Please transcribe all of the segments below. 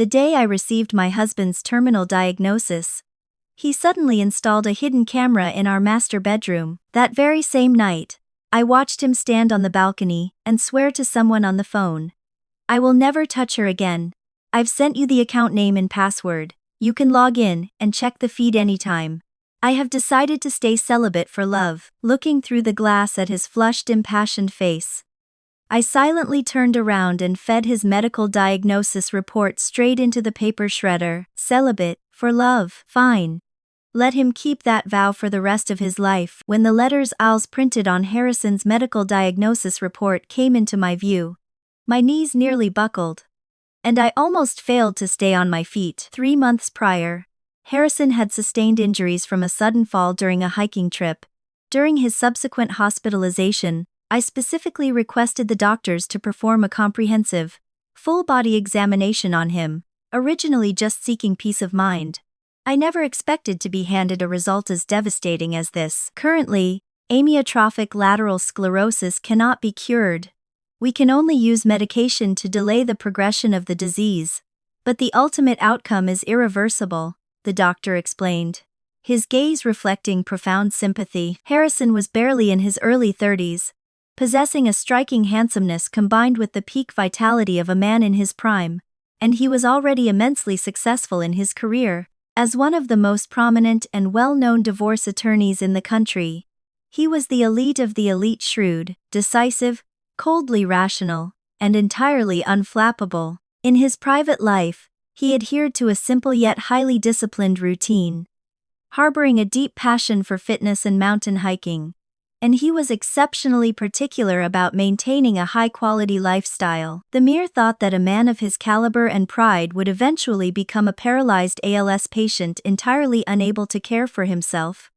the day I received my husband's terminal diagnosis. He suddenly installed a hidden camera in our master bedroom. That very same night, I watched him stand on the balcony and swear to someone on the phone. "I will never touch her again. I've sent you the account name and password. You can log in and check the feed anytime. I have decided to stay celibate for love." Looking through the glass at his flushed, impassioned face, I silently turned around and fed his medical diagnosis report straight into the paper shredder. "Celibate, for love, fine. Let him keep that vow for the rest of his life." When the letters ALS printed on Harrison's medical diagnosis report came into my view, my knees nearly buckled, and I almost failed to stay on my feet. 3 months prior, Harrison had sustained injuries from a sudden fall during a hiking trip. During his subsequent hospitalization, I specifically requested the doctors to perform a comprehensive, full-body examination on him, originally just seeking peace of mind. I never expected to be handed a result as devastating as this. Currently, amyotrophic lateral sclerosis cannot be cured. We can only use medication to delay the progression of the disease, but the ultimate outcome is irreversible, the doctor explained, his gaze reflecting profound sympathy. Harrison was barely in his early 30s, possessing a striking handsomeness combined with the peak vitality of a man in his prime, and he was already immensely successful in his career. As one of the most prominent and well-known divorce attorneys in the country, he was the elite of the elite, shrewd, decisive, coldly rational, and entirely unflappable. In his private life, he adhered to a simple yet highly disciplined routine, harboring a deep passion for fitness and mountain hiking, and he was exceptionally particular about maintaining a high-quality lifestyle. The mere thought that a man of his caliber and pride would eventually become a paralyzed ALS patient entirely unable to care for himself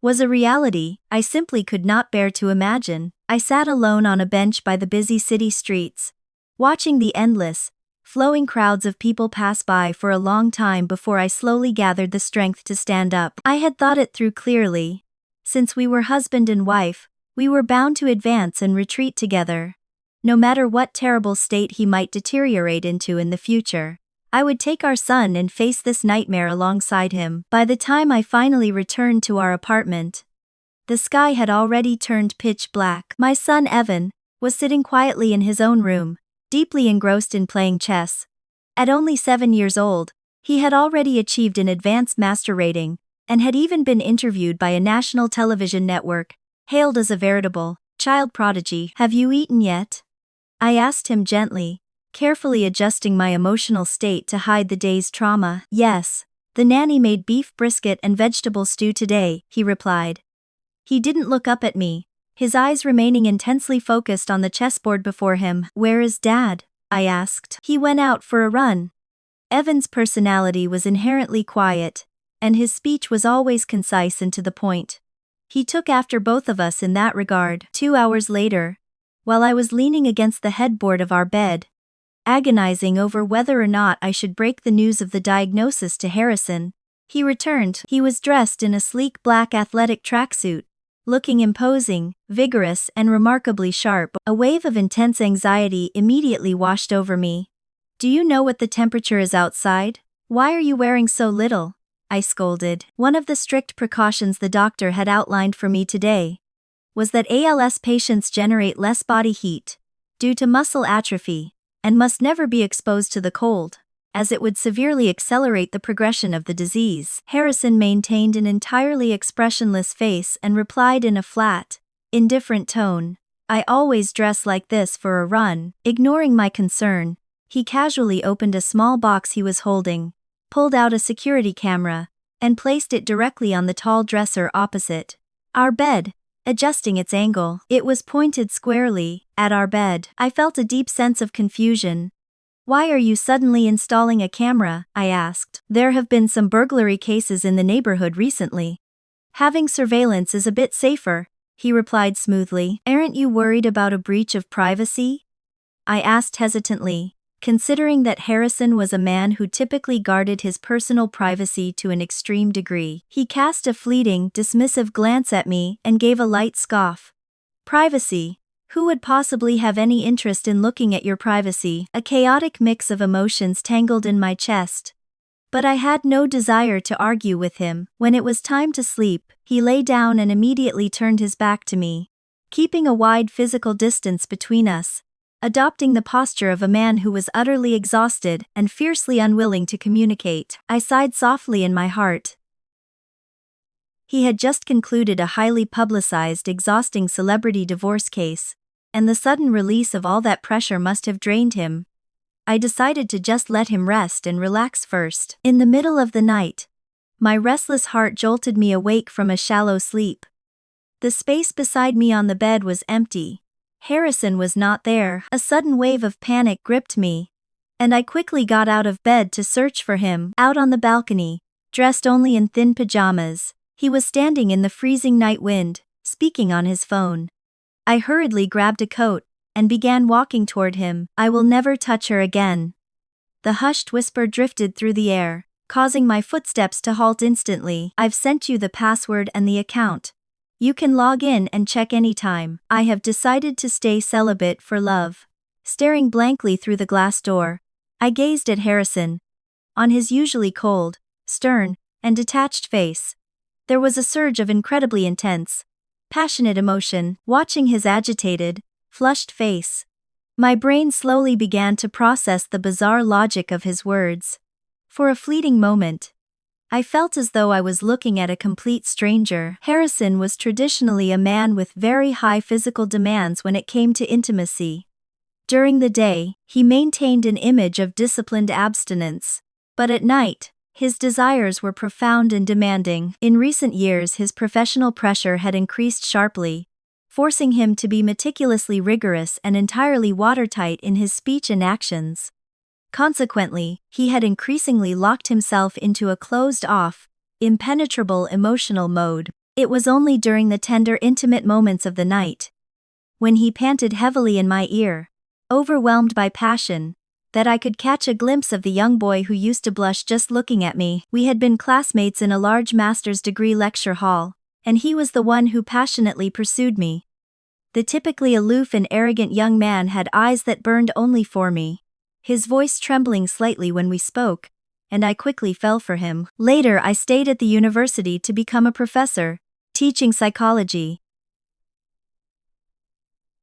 was a reality I simply could not bear to imagine. I sat alone on a bench by the busy city streets, watching the endless, flowing crowds of people pass by for a long time before I slowly gathered the strength to stand up. I had thought it through clearly. Since we were husband and wife, we were bound to advance and retreat together. No matter what terrible state he might deteriorate into in the future, I would take our son and face this nightmare alongside him. By the time I finally returned to our apartment, the sky had already turned pitch black. My son Evan was sitting quietly in his own room, deeply engrossed in playing chess. At only 7 years old, he had already achieved an advanced master rating, and had even been interviewed by a national television network, hailed as a veritable child prodigy. "Have you eaten yet?" I asked him gently, carefully adjusting my emotional state to hide the day's trauma. "Yes, the nanny made beef brisket and vegetable stew today," he replied. He didn't look up at me, his eyes remaining intensely focused on the chessboard before him. "Where is Dad?" I asked. "He went out for a run." Evan's personality was inherently quiet, and his speech was always concise and to the point. He took after both of us in that regard. 2 hours later, while I was leaning against the headboard of our bed, agonizing over whether or not I should break the news of the diagnosis to Harrison, he returned. He was dressed in a sleek black athletic tracksuit, looking imposing, vigorous, and remarkably sharp. A wave of intense anxiety immediately washed over me. "Do you know what the temperature is outside? Why are you wearing so little?" I scolded. One of the strict precautions the doctor had outlined for me today was that ALS patients generate less body heat due to muscle atrophy and must never be exposed to the cold, as it would severely accelerate the progression of the disease. Harrison maintained an entirely expressionless face and replied in a flat, indifferent tone, "I always dress like this for a run." Ignoring my concern, he casually opened a small box he was holding, pulled out a security camera, and placed it directly on the tall dresser opposite our bed, adjusting its angle. It was pointed squarely at our bed. I felt a deep sense of confusion. "Why are you suddenly installing a camera?" I asked. "There have been some burglary cases in the neighborhood recently. Having surveillance is a bit safer," he replied smoothly. "Aren't you worried about a breach of privacy?" I asked hesitantly, considering that Harrison was a man who typically guarded his personal privacy to an extreme degree. He cast a fleeting, dismissive glance at me and gave a light scoff. "Privacy? Who would possibly have any interest in looking at your privacy? A chaotic mix of emotions tangled in my chest. But I had no desire to argue with him. When it was time to sleep, he lay down and immediately turned his back to me, keeping a wide physical distance between us, adopting the posture of a man who was utterly exhausted and fiercely unwilling to communicate. I sighed softly in my heart. He had just concluded a highly publicized, exhausting celebrity divorce case, and the sudden release of all that pressure must have drained him. I decided to just let him rest and relax first. In the middle of the night, my restless heart jolted me awake from a shallow sleep. The space beside me on the bed was empty. Harrison was not there. A sudden wave of panic gripped me, and I quickly got out of bed to search for him. Out on the balcony, dressed only in thin pajamas, he was standing in the freezing night wind, speaking on his phone. I hurriedly grabbed a coat and began walking toward him. I will never touch her again. The hushed whisper drifted through the air, causing my footsteps to halt instantly. I've sent you the password and the account. You can log in and check anytime. I have decided to stay celibate for love. Staring blankly through the glass door, I gazed at Harrison. On his usually cold, stern, and detached face, there was a surge of incredibly intense, passionate emotion. Watching his agitated, flushed face, my brain slowly began to process the bizarre logic of his words. For a fleeting moment, I felt as though I was looking at a complete stranger. Harrison was traditionally a man with very high physical demands when it came to intimacy. During the day, he maintained an image of disciplined abstinence, but at night, his desires were profound and demanding. In recent years, his professional pressure had increased sharply, forcing him to be meticulously rigorous and entirely watertight in his speech and actions. Consequently, he had increasingly locked himself into a closed-off, impenetrable emotional mode. It was only during the tender, intimate moments of the night, when he panted heavily in my ear, overwhelmed by passion, that I could catch a glimpse of the young boy who used to blush just looking at me. We had been classmates in a large master's degree lecture hall, and he was the one who passionately pursued me. The typically aloof and arrogant young man had eyes that burned only for me, his voice trembling slightly when we spoke, and I quickly fell for him. Later, I stayed at the university to become a professor, teaching psychology.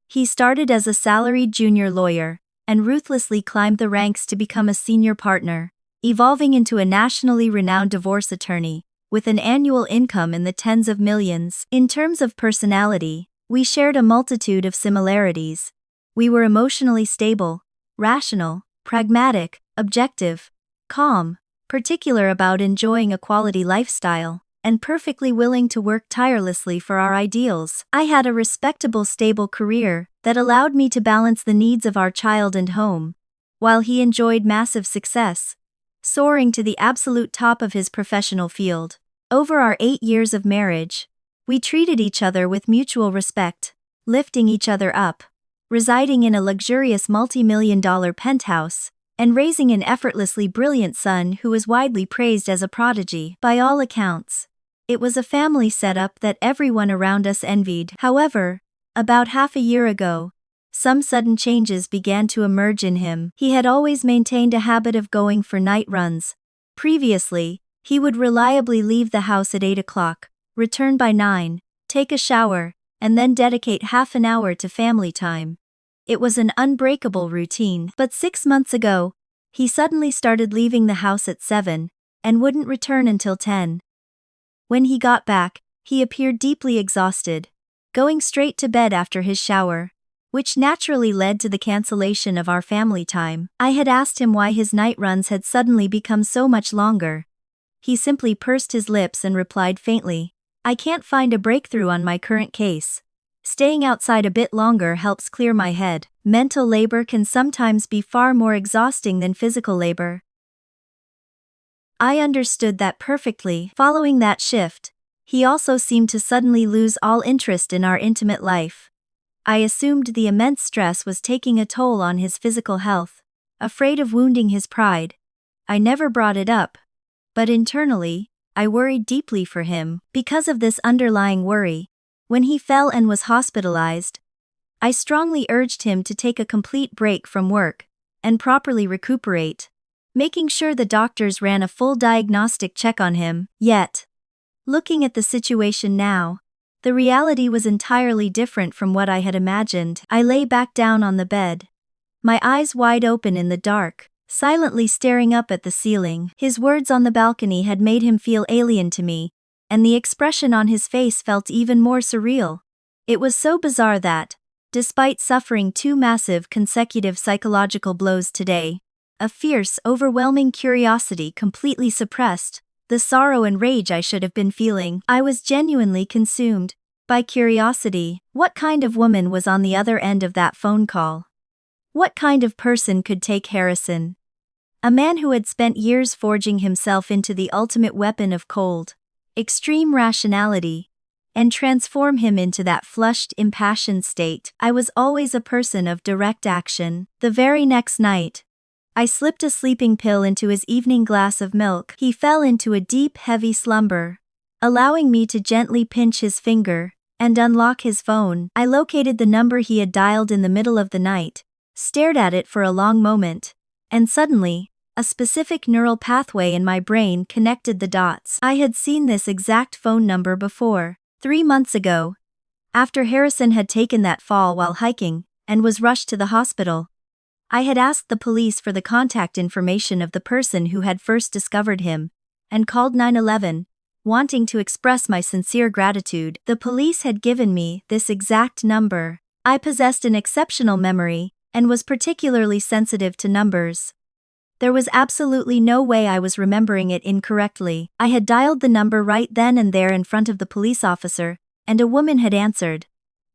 He started as a salaried junior lawyer, and ruthlessly climbed the ranks to become a senior partner, evolving into a nationally renowned divorce attorney, with an annual income in the tens of millions. In terms of personality, we shared a multitude of similarities. We were emotionally stable, rational, pragmatic, objective, calm, particular about enjoying a quality lifestyle, and perfectly willing to work tirelessly for our ideals. I had a respectable, stable career that allowed me to balance the needs of our child and home, while he enjoyed massive success, soaring to the absolute top of his professional field. Over our 8 years of marriage, we treated each other with mutual respect, lifting each other up, residing in a luxurious multi-million-dollar penthouse, and raising an effortlessly brilliant son who was widely praised as a prodigy. By all accounts, it was a family setup that everyone around us envied. However, about half a year ago, some sudden changes began to emerge in him. He had always maintained a habit of going for night runs. Previously, he would reliably leave the house at 8 o'clock, return by 9, take a shower, and then dedicate half an hour to family time. It was an unbreakable routine. But 6 months ago, he suddenly started leaving the house at 7, and wouldn't return until 10. When he got back, he appeared deeply exhausted, going straight to bed after his shower, which naturally led to the cancellation of our family time. I had asked him why his night runs had suddenly become so much longer. He simply pursed his lips and replied faintly, "I can't find a breakthrough on my current case. Staying outside a bit longer helps clear my head. Mental labor can sometimes be far more exhausting than physical labor." I understood that perfectly. Following that shift, he also seemed to suddenly lose all interest in our intimate life. I assumed the immense stress was taking a toll on his physical health. Afraid of wounding his pride, I never brought it up, but internally, I worried deeply for him. Because of this underlying worry, when he fell and was hospitalized, I strongly urged him to take a complete break from work and properly recuperate, making sure the doctors ran a full diagnostic check on him. Yet, looking at the situation now, the reality was entirely different from what I had imagined. I lay back down on the bed, my eyes wide open in the dark, silently staring up at the ceiling. His words on the balcony had made him feel alien to me, and the expression on his face felt even more surreal. It was so bizarre that, despite suffering 2 massive consecutive psychological blows today, a fierce, overwhelming curiosity completely suppressed the sorrow and rage I should have been feeling. I was genuinely consumed by curiosity. What kind of woman was on the other end of that phone call? What kind of person could take Harrison, a man who had spent years forging himself into the ultimate weapon of cold, extreme rationality, and transform him into that flushed, impassioned state? I was always a person of direct action. The very next night, I slipped a sleeping pill into his evening glass of milk. He fell into a deep, heavy slumber, allowing me to gently pinch his finger and unlock his phone. I located the number he had dialed in the middle of the night, stared at it for a long moment, and suddenly, a specific neural pathway in my brain connected the dots. I had seen this exact phone number before, 3 months ago, after Harrison had taken that fall while hiking and was rushed to the hospital. I had asked the police for the contact information of the person who had first discovered him, and called 911, wanting to express my sincere gratitude. The police had given me this exact number. I possessed an exceptional memory, and was particularly sensitive to numbers. There was absolutely no way I was remembering it incorrectly. I had dialed the number right then and there in front of the police officer, and a woman had answered.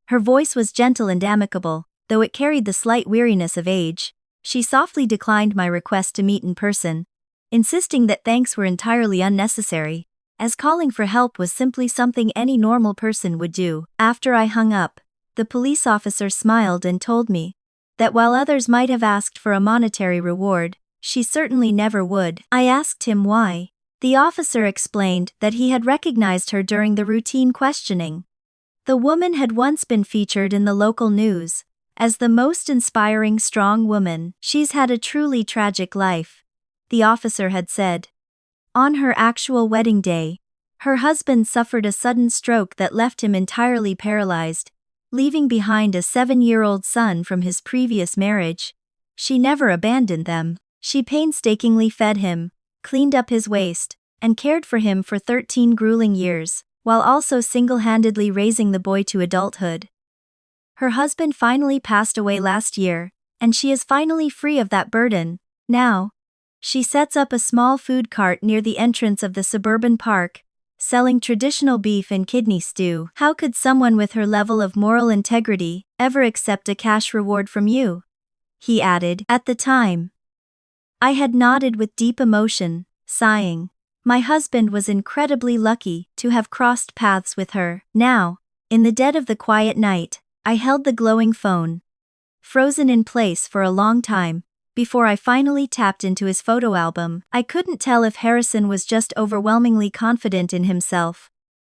Her voice was gentle and amicable, though it carried the slight weariness of age. She softly declined my request to meet in person, insisting that thanks were entirely unnecessary, as calling for help was simply something any normal person would do. After I hung up, the police officer smiled and told me that while others might have asked for a monetary reward, she certainly never would. I asked him why. The officer explained that he had recognized her during the routine questioning. The woman had once been featured in the local news as the most inspiring strong woman. She's had a truly tragic life, the officer had said. On her actual wedding day, her husband suffered a sudden stroke that left him entirely paralyzed, leaving behind a 7-year-old son from his previous marriage. She never abandoned them. She painstakingly fed him, cleaned up his waste, and cared for him for 13 grueling years, while also single-handedly raising the boy to adulthood. Her husband finally passed away last year, and she is finally free of that burden. Now, she sets up a small food cart near the entrance of the suburban park, selling traditional beef and kidney stew. How could someone with her level of moral integrity ever accept a cash reward from you? He added. At the time, I had nodded with deep emotion, sighing. My husband was incredibly lucky to have crossed paths with her. Now, in the dead of the quiet night, I held the glowing phone, frozen in place for a long time, before I finally tapped into his photo album. I couldn't tell if Harrison was just overwhelmingly confident in himself,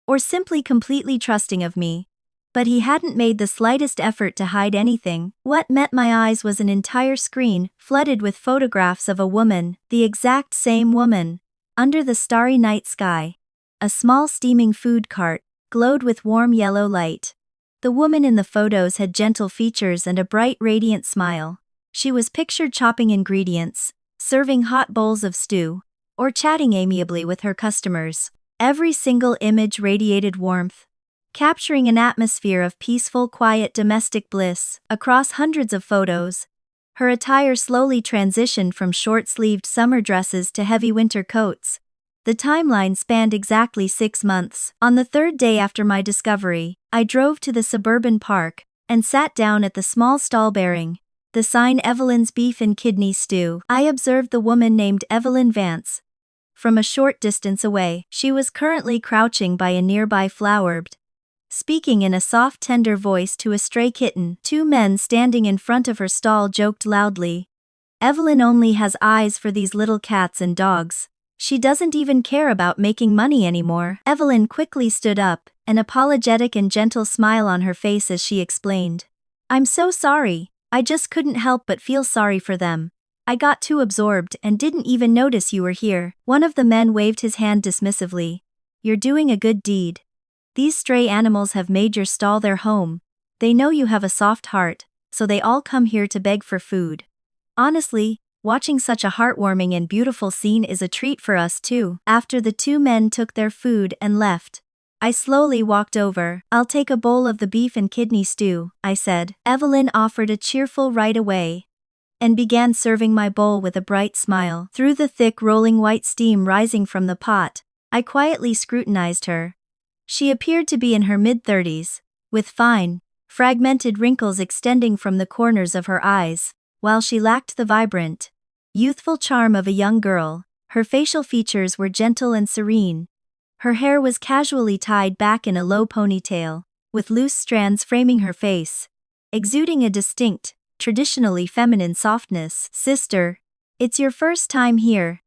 or simply completely trusting of me, but he hadn't made the slightest effort to hide anything. What met my eyes was an entire screen flooded with photographs of a woman, the exact same woman, under the starry night sky. A small steaming food cart glowed with warm yellow light. The woman in the photos had gentle features and a bright, radiant smile. She was pictured chopping ingredients, serving hot bowls of stew, or chatting amiably with her customers. Every single image radiated warmth, capturing an atmosphere of peaceful, quiet domestic bliss. Across hundreds of photos, her attire slowly transitioned from short-sleeved summer dresses to heavy winter coats. The timeline spanned exactly 6 months. On the 3rd day after my discovery, I drove to the suburban park and sat down at the small stall bearing the sign Evelyn's Beef and Kidney Stew. I observed the woman named Evelyn Vance from a short distance away. She was currently crouching by a nearby flower bed, speaking in a soft, tender voice to a stray kitten. 2 men standing in front of her stall joked loudly. Evelyn only has eyes for these little cats and dogs. She doesn't even care about making money anymore. Evelyn quickly stood up, an apologetic and gentle smile on her face as she explained. I'm so sorry, I just couldn't help but feel sorry for them. I got too absorbed and didn't even notice you were here. One of the men waved his hand dismissively. You're doing a good deed. These stray animals have made your stall their home. They know you have a soft heart, so they all come here to beg for food. Honestly, watching such a heartwarming and beautiful scene is a treat for us too. After the two men took their food and left, I slowly walked over. I'll take a bowl of the beef and kidney stew, I said. Evelyn offered a cheerful right away and began serving my bowl with a bright smile. Through the thick rolling white steam rising from the pot, I quietly scrutinized her. She appeared to be in her mid-30s, with fine, fragmented wrinkles extending from the corners of her eyes. While she lacked the vibrant, youthful charm of a young girl, her facial features were gentle and serene. Her hair was casually tied back in a low ponytail, with loose strands framing her face, exuding a distinct, traditionally feminine softness. Sister, it's your first time here.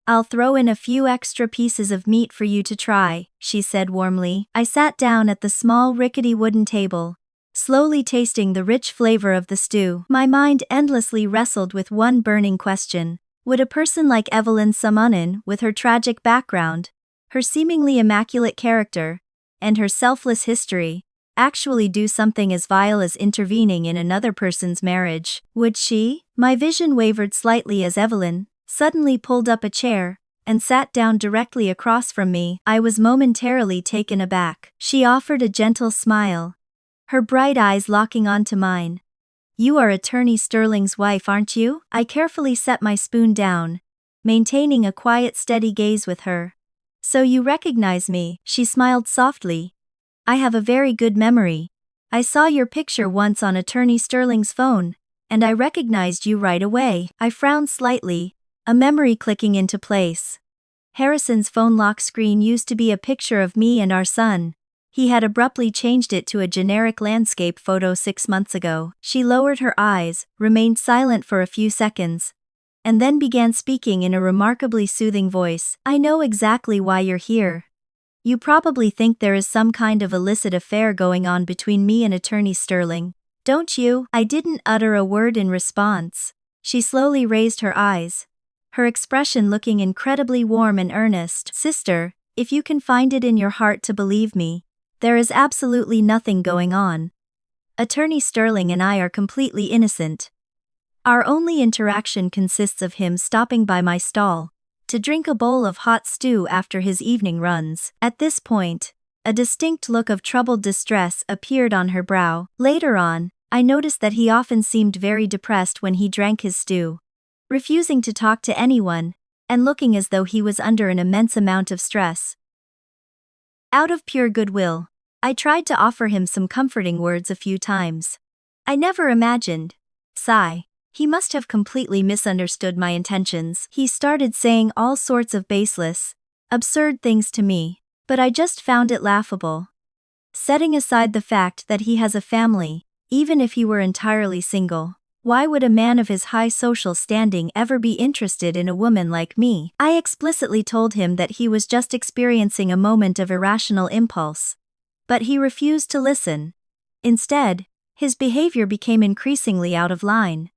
I'll throw in a few extra pieces of meat for you to try, she said warmly. I sat down at the small rickety wooden table, slowly tasting the rich flavor of the stew. My mind endlessly wrestled with one burning question. Would a person like Evelyn Summonen, with her tragic background, her seemingly immaculate character, and her selfless history, actually do something as vile as intervening in another person's marriage? Would she? My vision wavered slightly as Evelyn suddenly pulled up a chair and sat down directly across from me. I was momentarily taken aback. She offered a gentle smile, her bright eyes locking onto mine. You are Attorney Sterling's wife, aren't you? I carefully set my spoon down, maintaining a quiet, steady gaze with her. So you recognize me? She smiled softly. I have a very good memory. I saw your picture once on Attorney Sterling's phone, and I recognized you right away. I frowned slightly, a memory clicking into place. Harrison's phone lock screen used to be a picture of me and our son. He had abruptly changed it to a generic landscape photo 6 months ago. She lowered her eyes, remained silent for a few seconds, and then began speaking in a remarkably soothing voice. I know exactly why you're here. You probably think there is some kind of illicit affair going on between me and Attorney Sterling, don't you? I didn't utter a word in response. She slowly raised her eyes, her expression looking incredibly warm and earnest. Sister, if you can find it in your heart to believe me, there is absolutely nothing going on. Attorney Sterling and I are completely innocent. Our only interaction consists of him stopping by my stall to drink a bowl of hot stew after his evening runs. At this point, a distinct look of troubled distress appeared on her brow. Later on, I noticed that he often seemed very depressed when he drank his stew, refusing to talk to anyone, and looking as though he was under an immense amount of stress. Out of pure goodwill, I tried to offer him some comforting words a few times. I never imagined. Sigh. He must have completely misunderstood my intentions. He started saying all sorts of baseless, absurd things to me, but I just found it laughable. Setting aside the fact that he has a family, even if he were entirely single, why would a man of his high social standing ever be interested in a woman like me? I explicitly told him that he was just experiencing a moment of irrational impulse. But he refused to listen. Instead, his behavior became increasingly out of line.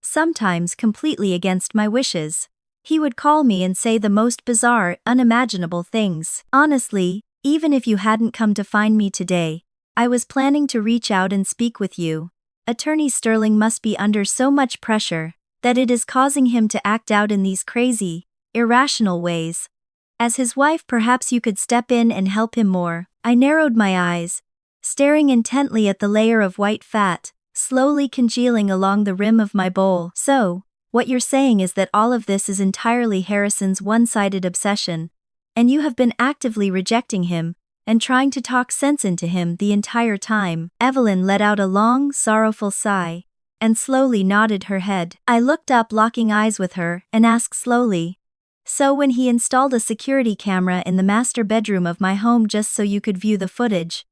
Sometimes completely against my wishes. He would call me and say the most bizarre, unimaginable things. Honestly, even if you hadn't come to find me today, I was planning to reach out and speak with you. Attorney Sterling must be under so much pressure that it is causing him to act out in these crazy, irrational ways. As his wife, perhaps you could step in and help him more. I narrowed my eyes, staring intently at the layer of white fat, slowly congealing along the rim of my bowl. So, what you're saying is that all of this is entirely Harrison's one-sided obsession, and you have been actively rejecting him and trying to talk sense into him the entire time. Evelyn let out a long, sorrowful sigh and slowly nodded her head. I looked up, locking eyes with her, and asked slowly, so when he installed a security camera in the master bedroom of my home just so you could view the footage,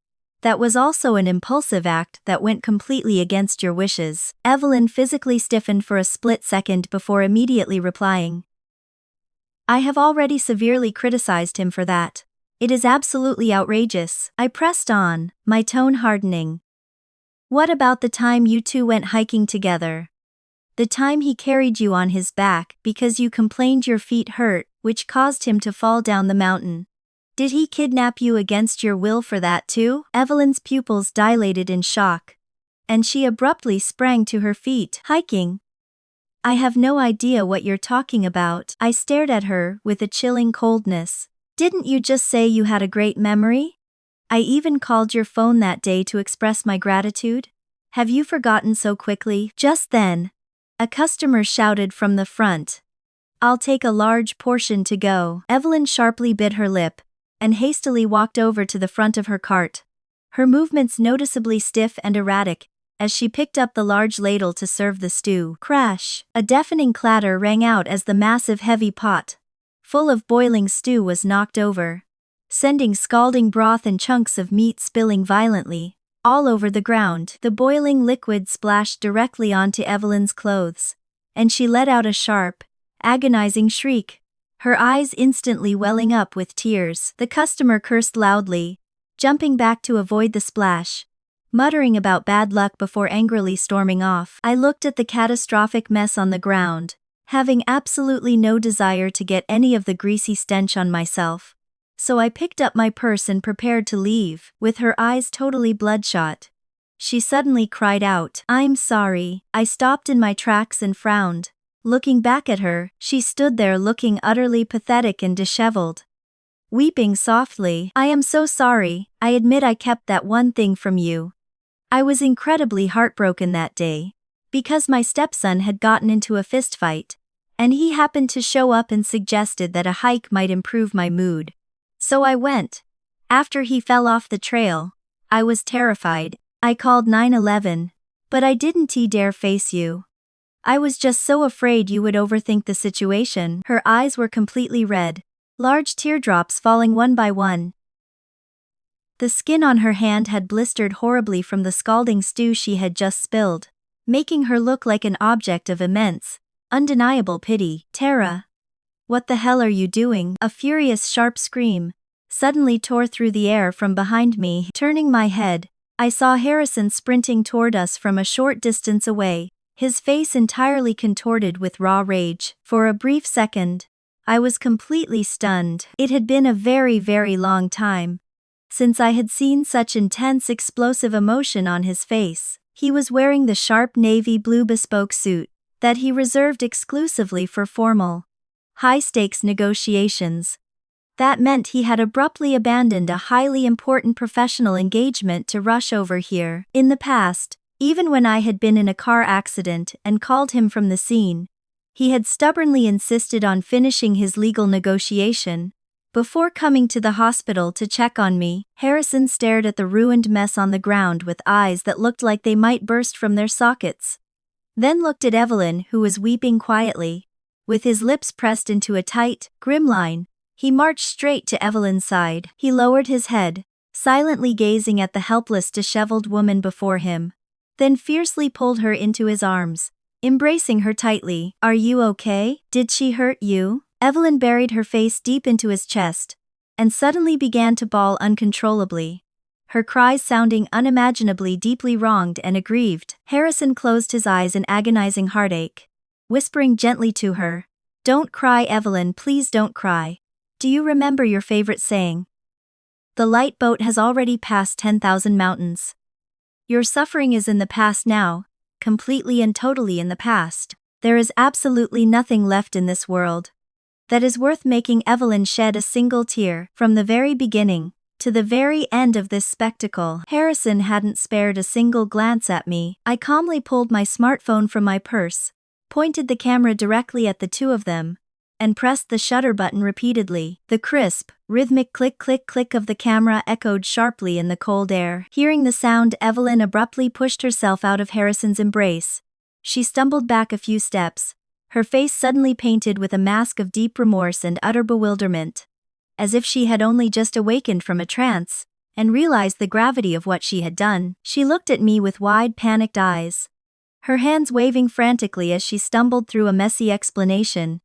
that was also an impulsive act that went completely against your wishes? Evelyn physically stiffened for a split second before immediately replying. I have already severely criticized him for that. It is absolutely outrageous. I pressed on, my tone hardening. What about the time you two went hiking together? The time he carried you on his back because you complained your feet hurt, which caused him to fall down the mountain. Did he kidnap you against your will for that too? Evelyn's pupils dilated in shock, and she abruptly sprang to her feet. Hiking? I have no idea what you're talking about. I stared at her with a chilling coldness. Didn't you just say you had a great memory? I even called your phone that day to express my gratitude. Have you forgotten so quickly? Just then, a customer shouted from the front. I'll take a large portion to go. Evelyn sharply bit her lip and hastily walked over to the front of her cart, her movements noticeably stiff and erratic as she picked up the large ladle to serve the stew. Crash! A deafening clatter rang out as the massive heavy pot, full of boiling stew, was knocked over, sending scalding broth and chunks of meat spilling violently all over the ground. The boiling liquid splashed directly onto Evelyn's clothes, and she let out a sharp, agonizing shriek, her eyes instantly welling up with tears. The customer cursed loudly, jumping back to avoid the splash, muttering about bad luck before angrily storming off. I looked at the catastrophic mess on the ground, having absolutely no desire to get any of the greasy stench on myself. So I picked up my purse and prepared to leave. With her eyes totally bloodshot, she suddenly cried out, "I'm sorry." I stopped in my tracks and frowned. Looking back at her, she stood there looking utterly pathetic and disheveled, weeping softly. "I am so sorry. I admit I kept that one thing from you. I was incredibly heartbroken that day, because my stepson had gotten into a fistfight, and he happened to show up and suggested that a hike might improve my mood. So I went. After he fell off the trail, I was terrified. I called 911, but I didn't dare face you. I was just so afraid you would overthink the situation." Her eyes were completely red, large teardrops falling one by one. The skin on her hand had blistered horribly from the scalding stew she had just spilled, making her look like an object of immense, undeniable pity. "Tara, what the hell are you doing?" A furious sharp scream suddenly tore through the air from behind me. Turning my head, I saw Harrison sprinting toward us from a short distance away, his face entirely contorted with raw rage. For a brief second, I was completely stunned. It had been a very, very long time since I had seen such intense explosive emotion on his face. He was wearing the sharp navy blue bespoke suit that he reserved exclusively for formal, high-stakes negotiations. That meant he had abruptly abandoned a highly important professional engagement to rush over here. In the past, even when I had been in a car accident and called him from the scene, he had stubbornly insisted on finishing his legal negotiation before coming to the hospital to check on me. Harrison stared at the ruined mess on the ground with eyes that looked like they might burst from their sockets, then looked at Evelyn, who was weeping quietly. With his lips pressed into a tight, grim line, he marched straight to Evelyn's side. He lowered his head, silently gazing at the helpless, disheveled woman before him, then fiercely pulled her into his arms, embracing her tightly. "Are you okay? Did she hurt you?" Evelyn buried her face deep into his chest and suddenly began to bawl uncontrollably, her cries sounding unimaginably deeply wronged and aggrieved. Harrison closed his eyes in agonizing heartache, whispering gently to her, "Don't cry, Evelyn, please don't cry. Do you remember your favorite saying? The light boat has already passed 10,000 mountains. Your suffering is in the past now, completely and totally in the past. There is absolutely nothing left in this world that is worth making Evelyn shed a single tear. From the very beginning to the very end of this spectacle, Harrison hadn't spared a single glance at me. I calmly pulled my smartphone from my purse, pointed the camera directly at the two of them, and pressed the shutter button repeatedly. The crisp, rhythmic click-click-click of the camera echoed sharply in the cold air. Hearing the sound, Evelyn abruptly pushed herself out of Harrison's embrace. She stumbled back a few steps, her face suddenly painted with a mask of deep remorse and utter bewilderment, as if she had only just awakened from a trance and realized the gravity of what she had done. She looked at me with wide, panicked eyes, her hands waving frantically as she stumbled through a messy explanation.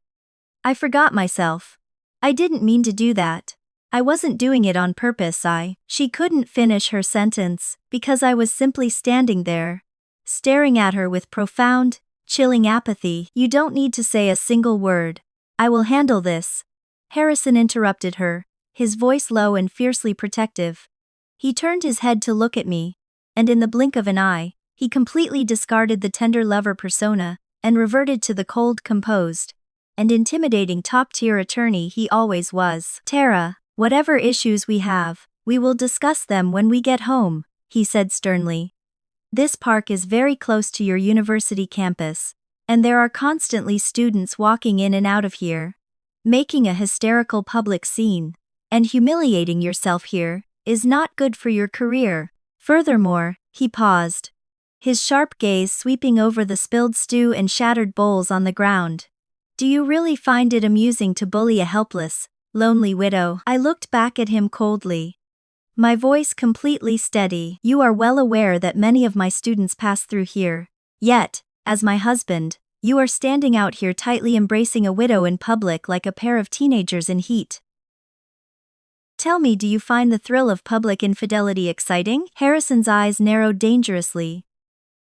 "I forgot myself. I didn't mean to do that. I wasn't doing it on purpose. She couldn't finish her sentence, because I was simply standing there, staring at her with profound, chilling apathy. You don't need to say a single word. I will handle this. Harrison interrupted her, his voice low and fiercely protective. He turned his head to look at me, and in the blink of an eye, he completely discarded the tender lover persona and reverted to the cold, composed, and intimidating top-tier attorney he always was. Tara, whatever issues we have, we will discuss them when we get home, he said sternly. This park is very close to your university campus, and there are constantly students walking in and out of here. Making a hysterical public scene and humiliating yourself here is not good for your career. Furthermore, he paused, his sharp gaze sweeping over the spilled stew and shattered bowls on the ground. Do you really find it amusing to bully a helpless, lonely widow? I looked back at him coldly, my voice completely steady. You are well aware that many of my students pass through here. Yet, as my husband, you are standing out here tightly embracing a widow in public like a pair of teenagers in heat. Tell me, do you find the thrill of public infidelity exciting? Harrison's eyes narrowed dangerously,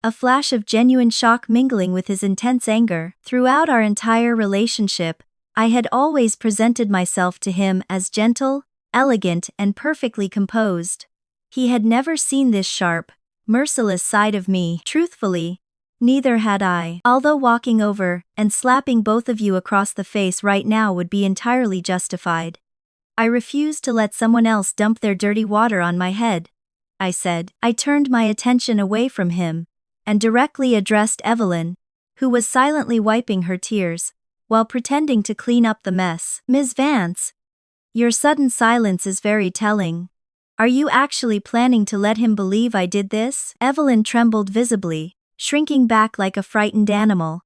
a flash of genuine shock mingling with his intense anger. Throughout our entire relationship, I had always presented myself to him as gentle, elegant, and perfectly composed. He had never seen this sharp, merciless side of me. Truthfully, neither had I. Although walking over and slapping both of you across the face right now would be entirely justified, I refused to let someone else dump their dirty water on my head, I said. I turned my attention away from him and directly addressed Evelyn, who was silently wiping her tears while pretending to clean up the mess. Ms. Vance, your sudden silence is very telling. Are you actually planning to let him believe I did this? Evelyn trembled visibly, shrinking back like a frightened animal.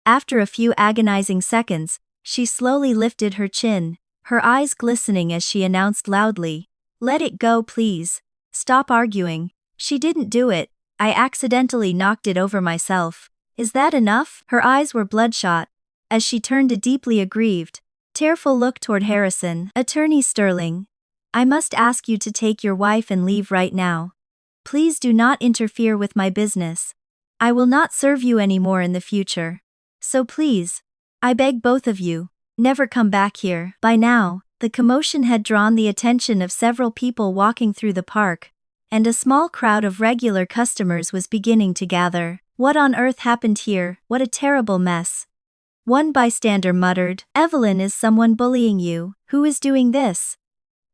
After a few agonizing seconds, she slowly lifted her chin, her eyes glistening as she announced loudly, "Let it go, please. Stop arguing. She didn't do it. I accidentally knocked it over myself. Is that enough?" Her eyes were bloodshot as she turned a deeply aggrieved, tearful look toward Harrison. Attorney Sterling, I must ask you to take your wife and leave right now. Please do not interfere with my business. I will not serve you anymore in the future. So please, I beg both of you, never come back here. By now, the commotion had drawn the attention of several people walking through the park, and a small crowd of regular customers was beginning to gather. What on earth happened here? What a terrible mess. One bystander muttered, "Evelyn, is someone bullying you? Who is doing this?"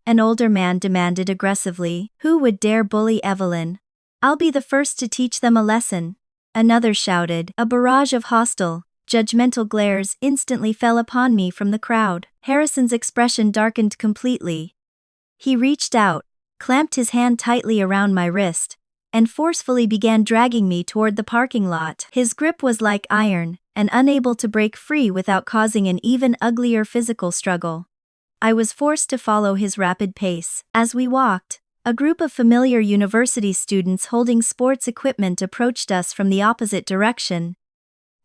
An older man demanded aggressively, "Who would dare bully Evelyn? I'll be the first to teach them a lesson." Another shouted. A barrage of hostile, judgmental glares instantly fell upon me from the crowd. Harrison's expression darkened completely. He reached out, clamped his hand tightly around my wrist, and forcefully began dragging me toward the parking lot. His grip was like iron, and unable to break free without causing an even uglier physical struggle. I was forced to follow his rapid pace. As we walked, a group of familiar university students holding sports equipment approached us from the opposite direction.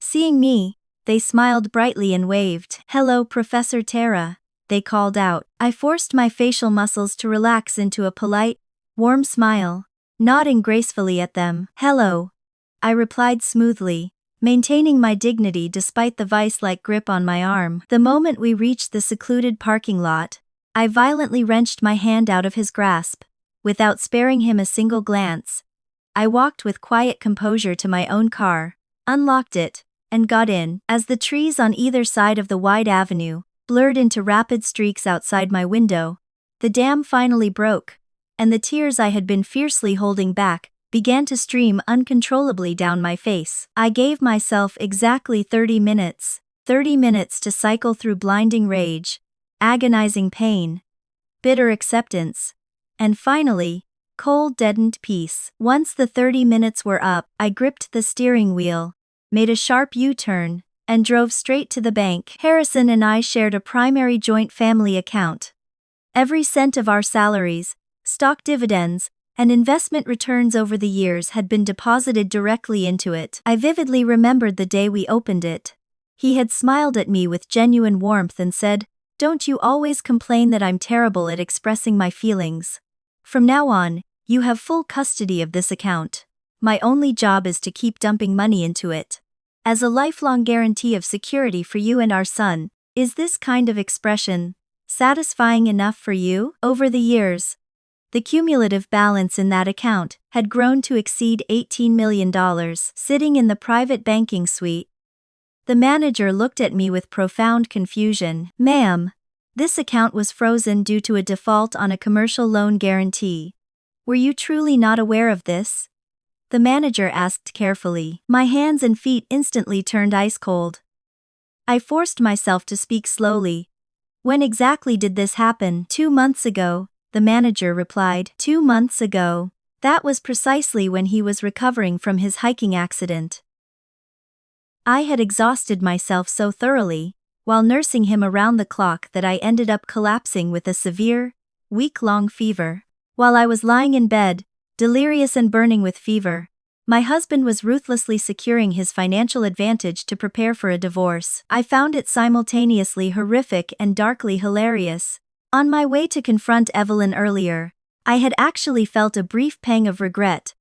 Seeing me, they smiled brightly and waved. "Hello, Professor Tara," they called out. I forced my facial muscles to relax into a polite, warm smile, nodding gracefully at them. "Hello," I replied smoothly, maintaining my dignity despite the vice-like grip on my arm. The moment we reached the secluded parking lot, I violently wrenched my hand out of his grasp, without sparing him a single glance. I walked with quiet composure to my own car, unlocked it, and got in. As the trees on either side of the wide avenue blurred into rapid streaks outside my window, the dam finally broke, and the tears I had been fiercely holding back began to stream uncontrollably down my face. I gave myself exactly 30 minutes. 30 minutes to cycle through blinding rage, agonizing pain, bitter acceptance, and finally, cold deadened peace. Once the 30 minutes were up, I gripped the steering wheel, made a sharp U-turn, and drove straight to the bank. Harrison and I shared a primary joint family account. Every cent of our salaries, stock dividends, and investment returns over the years had been deposited directly into it. I vividly remembered the day we opened it. He had smiled at me with genuine warmth and said, Don't you always complain that I'm terrible at expressing my feelings? From now on, you have full custody of this account. My only job is to keep dumping money into it. As a lifelong guarantee of security for you and our son, is this kind of expression satisfying enough for you? Over the years, the cumulative balance in that account had grown to exceed $18 million, sitting in the private banking suite. The manager looked at me with profound confusion. Ma'am, this account was frozen due to a default on a commercial loan guarantee. Were you truly not aware of this? The manager asked carefully. My hands and feet instantly turned ice cold. I forced myself to speak slowly. When exactly did this happen? 2 months ago, the manager replied. 2 months ago. That was precisely when he was recovering from his hiking accident. I had exhausted myself so thoroughly, while nursing him around the clock, that I ended up collapsing with a severe, week-long fever. While I was lying in bed, delirious and burning with fever, my husband was ruthlessly securing his financial advantage to prepare for a divorce. I found it simultaneously horrific and darkly hilarious. On my way to confront Evelyn earlier, I had actually felt a brief pang of regret,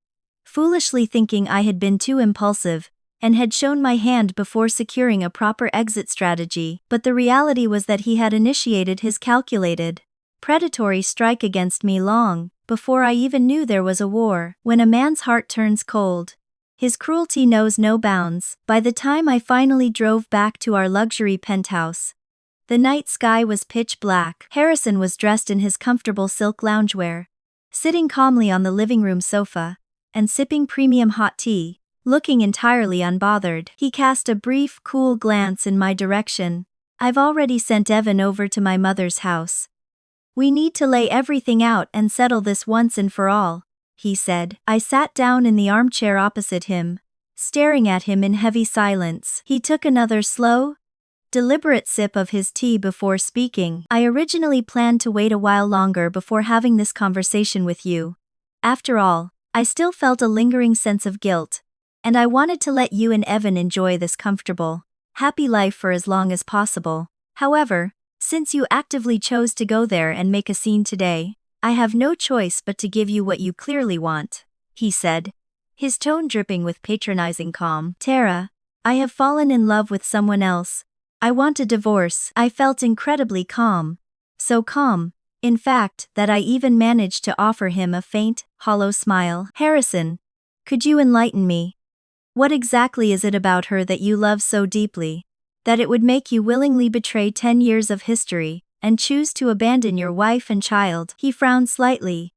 foolishly thinking I had been too impulsive, and had shown my hand before securing a proper exit strategy. But the reality was that he had initiated his calculated, predatory strike against me long before I even knew there was a war. When a man's heart turns cold, his cruelty knows no bounds. By the time I finally drove back to our luxury penthouse, the night sky was pitch black. Harrison was dressed in his comfortable silk loungewear, sitting calmly on the living room sofa, and sipping premium hot tea, looking entirely unbothered. He cast a brief, cool glance in my direction. I've already sent Evan over to my mother's house. We need to lay everything out and settle this once and for all, he said. I sat down in the armchair opposite him, staring at him in heavy silence. He took another slow, deliberate sip of his tea before speaking. I originally planned to wait a while longer before having this conversation with you. After all, I still felt a lingering sense of guilt, and I wanted to let you and Evan enjoy this comfortable, happy life for as long as possible. However, since you actively chose to go there and make a scene today, I have no choice but to give you what you clearly want, he said, his tone dripping with patronizing calm. Tara, I have fallen in love with someone else. I want a divorce. I felt incredibly calm. So calm, in fact, that I even managed to offer him a faint, hollow smile. Harrison, could you enlighten me? What exactly is it about her that you love so deeply, that it would make you willingly betray 10 years of history, and choose to abandon your wife and child? He frowned slightly.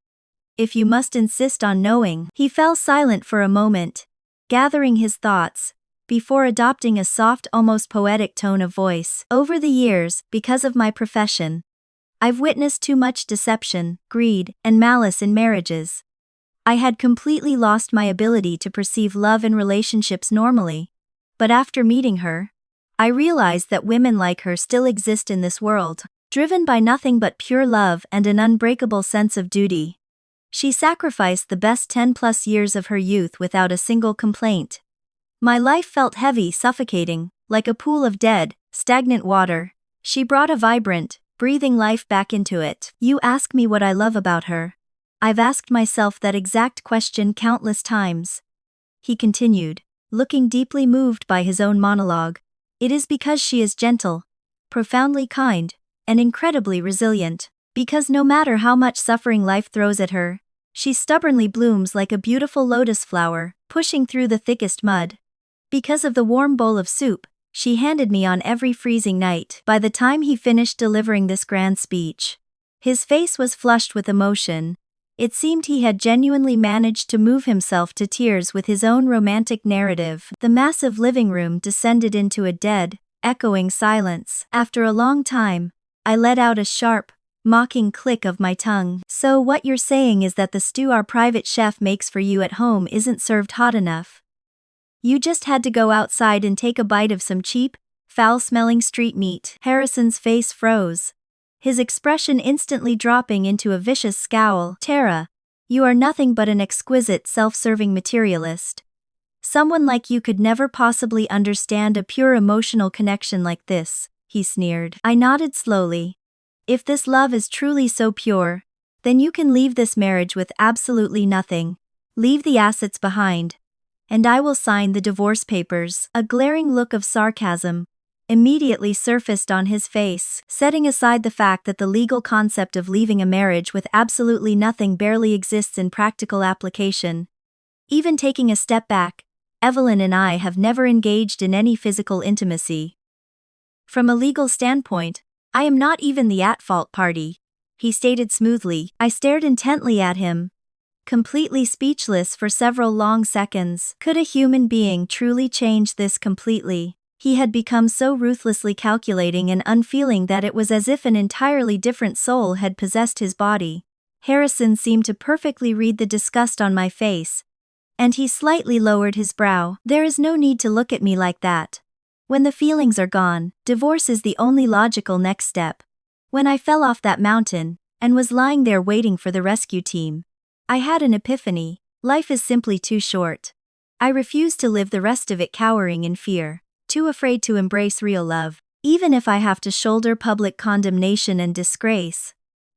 If you must insist on knowing. He fell silent for a moment, gathering his thoughts, before adopting a soft, almost poetic tone of voice. Over the years, because of my profession, I've witnessed too much deception, greed, and malice in marriages. I had completely lost my ability to perceive love and relationships normally. But after meeting her, I realized that women like her still exist in this world, driven by nothing but pure love and an unbreakable sense of duty. She sacrificed the best 10+ years of her youth without a single complaint. My life felt heavy, suffocating, like a pool of dead, stagnant water. She brought a vibrant, breathing life back into it. You ask me what I love about her. I've asked myself that exact question countless times, he continued, looking deeply moved by his own monologue. It is because she is gentle, profoundly kind, and incredibly resilient. Because no matter how much suffering life throws at her, she stubbornly blooms like a beautiful lotus flower, pushing through the thickest mud. Because of the warm bowl of soup she handed me on every freezing night. By the time he finished delivering this grand speech, his face was flushed with emotion. It seemed he had genuinely managed to move himself to tears with his own romantic narrative. The massive living room descended into a dead, echoing silence. After a long time, I let out a sharp, mocking click of my tongue. So what you're saying is that the stew our private chef makes for you at home isn't served hot enough? You just had to go outside and take a bite of some cheap, foul-smelling street meat. Harrison's face froze, his expression instantly dropping into a vicious scowl. Tara, you are nothing but an exquisite self-serving materialist. Someone like you could never possibly understand a pure emotional connection like this, he sneered. I nodded slowly. If this love is truly so pure, then you can leave this marriage with absolutely nothing. Leave the assets behind. And I will sign the divorce papers. A glaring look of sarcasm immediately surfaced on his face, setting aside the fact that the legal concept of leaving a marriage with absolutely nothing barely exists in practical application. Even taking a step back, Evelyn and I have never engaged in any physical intimacy. From a legal standpoint, I am not even the at-fault party, he stated smoothly. I stared intently at him, completely speechless for several long seconds. Could a human being truly change this completely? He had become so ruthlessly calculating and unfeeling that it was as if an entirely different soul had possessed his body. Harrison seemed to perfectly read the disgust on my face, and he slightly lowered his brow. There is no need to look at me like that. When the feelings are gone, divorce is the only logical next step. When I fell off that mountain, and was lying there waiting for the rescue team, I had an epiphany. Life is simply too short. I refuse to live the rest of it cowering in fear, too afraid to embrace real love. Even if I have to shoulder public condemnation and disgrace,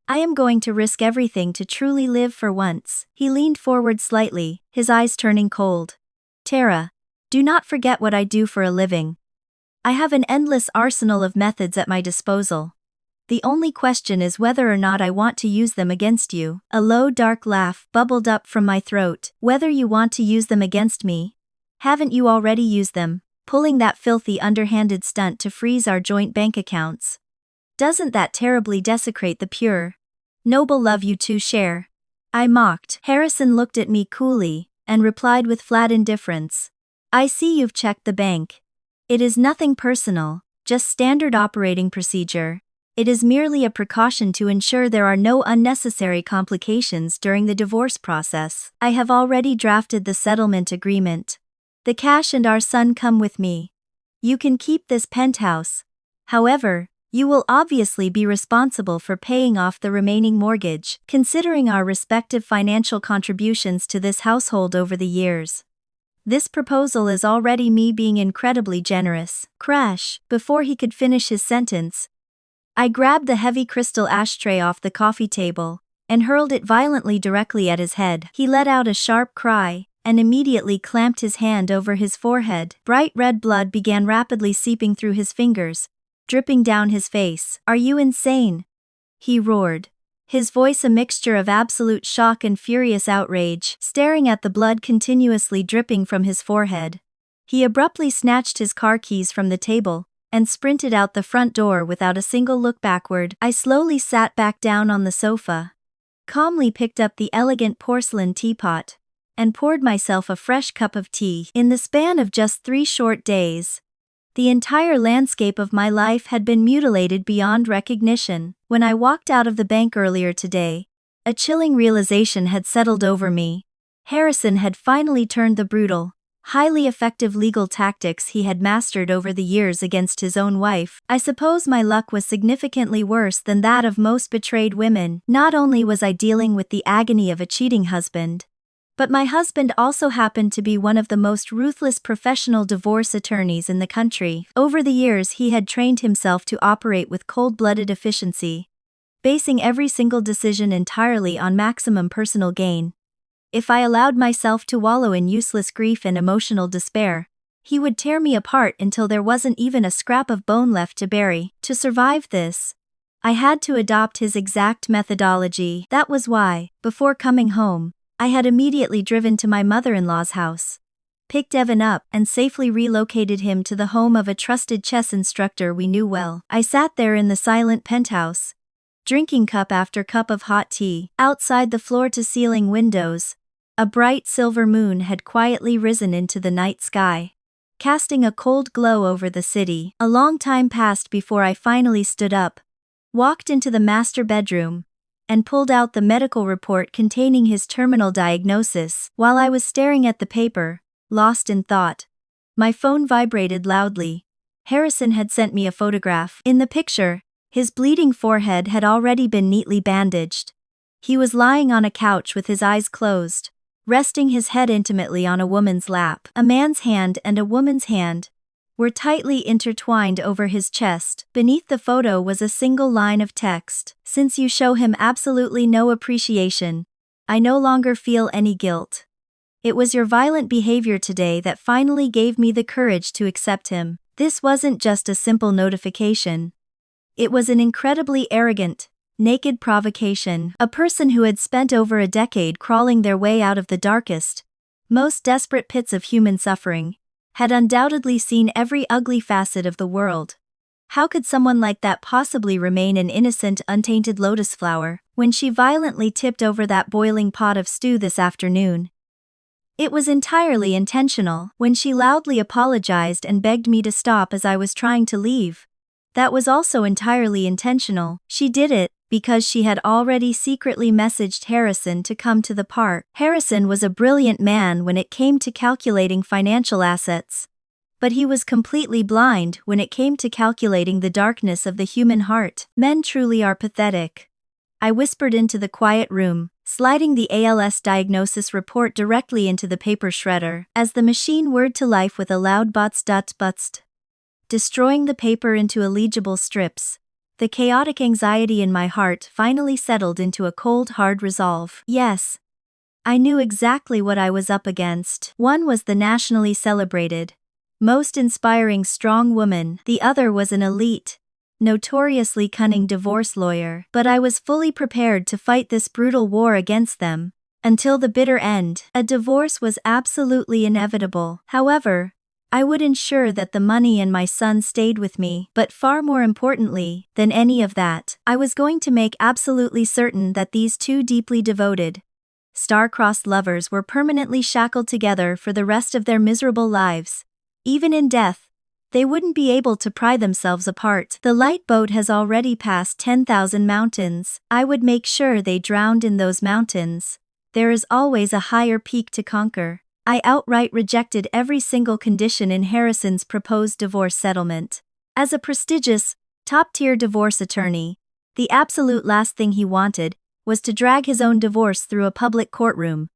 I am going to risk everything to truly live for once. He leaned forward slightly, his eyes turning cold. Tara, do not forget what I do for a living. I have an endless arsenal of methods at my disposal. The only question is whether or not I want to use them against you. A low dark laugh bubbled up from my throat. Whether you want to use them against me? Haven't you already used them, pulling that filthy underhanded stunt to freeze our joint bank accounts? Doesn't that terribly desecrate the pure, noble love you two share? I mocked. Harrison looked at me coolly, and replied with flat indifference. I see you've checked the bank. It is nothing personal, just standard operating procedure. It is merely a precaution to ensure there are no unnecessary complications during the divorce process. I have already drafted the settlement agreement. The cash and our son come with me. You can keep this penthouse. However, you will obviously be responsible for paying off the remaining mortgage, considering our respective financial contributions to this household over the years. This proposal is already me being incredibly generous. Crash! Before he could finish his sentence, I grabbed the heavy crystal ashtray off the coffee table and hurled it violently directly at his head. He let out a sharp cry and immediately clamped his hand over his forehead. Bright red blood began rapidly seeping through his fingers, dripping down his face. Are you insane? He roared, his voice a mixture of absolute shock and furious outrage, staring at the blood continuously dripping from his forehead. He abruptly snatched his car keys from the table and sprinted out the front door without a single look backward. I slowly sat back down on the sofa, calmly picked up the elegant porcelain teapot, and poured myself a fresh cup of tea. In the span of just 3 short days, the entire landscape of my life had been mutilated beyond recognition. When I walked out of the bank earlier today, a chilling realization had settled over me. Harrison had finally turned the brutal, highly effective legal tactics he had mastered over the years against his own wife. I suppose my luck was significantly worse than that of most betrayed women. Not only was I dealing with the agony of a cheating husband, but my husband also happened to be one of the most ruthless professional divorce attorneys in the country. Over the years he had trained himself to operate with cold-blooded efficiency, basing every single decision entirely on maximum personal gain. If I allowed myself to wallow in useless grief and emotional despair, he would tear me apart until there wasn't even a scrap of bone left to bury. To survive this, I had to adopt his exact methodology. That was why, before coming home, I had immediately driven to my mother-in-law's house, picked Evan up, and safely relocated him to the home of a trusted chess instructor we knew well. I sat there in the silent penthouse, drinking cup after cup of hot tea. Outside the floor-to-ceiling windows, a bright silver moon had quietly risen into the night sky, casting a cold glow over the city. A long time passed before I finally stood up, walked into the master bedroom, and pulled out the medical report containing his terminal diagnosis. While I was staring at the paper, lost in thought, my phone vibrated loudly. Harrison had sent me a photograph. In the picture, his bleeding forehead had already been neatly bandaged. He was lying on a couch with his eyes closed, resting his head intimately on a woman's lap. A man's hand and a woman's hand, were tightly intertwined over his chest. Beneath the photo was a single line of text. Since you show him absolutely no appreciation, I no longer feel any guilt. It was your violent behavior today that finally gave me the courage to accept him. This wasn't just a simple notification. It was an incredibly arrogant, naked provocation. A person who had spent over a decade crawling their way out of the darkest, most desperate pits of human suffering, had undoubtedly seen every ugly facet of the world. How could someone like that possibly remain an innocent, untainted lotus flower when she violently tipped over that boiling pot of stew this afternoon? It was entirely intentional. When she loudly apologized and begged me to stop as I was trying to leave, that was also entirely intentional. She did it because she had already secretly messaged Harrison to come to the park. Harrison was a brilliant man when it came to calculating financial assets, but he was completely blind when it came to calculating the darkness of the human heart. Men truly are pathetic. I whispered into the quiet room, sliding the ALS diagnosis report directly into the paper shredder, as the machine whirred to life with a loud butst, destroying the paper into illegible strips. The chaotic anxiety in my heart finally settled into a cold, hard resolve. Yes, I knew exactly what I was up against. One was the nationally celebrated, most inspiring strong woman. The other was an elite, notoriously cunning divorce lawyer. But I was fully prepared to fight this brutal war against them, until the bitter end. A divorce was absolutely inevitable. However, I would ensure that the money and my son stayed with me. But far more importantly than any of that, I was going to make absolutely certain that these two deeply devoted, star-crossed lovers were permanently shackled together for the rest of their miserable lives. Even in death, they wouldn't be able to pry themselves apart. The light boat has already passed 10,000 mountains. I would make sure they drowned in those mountains. There is always a higher peak to conquer. I outright rejected every single condition in Harrison's proposed divorce settlement. As a prestigious, top-tier divorce attorney, the absolute last thing he wanted was to drag his own divorce through a public courtroom.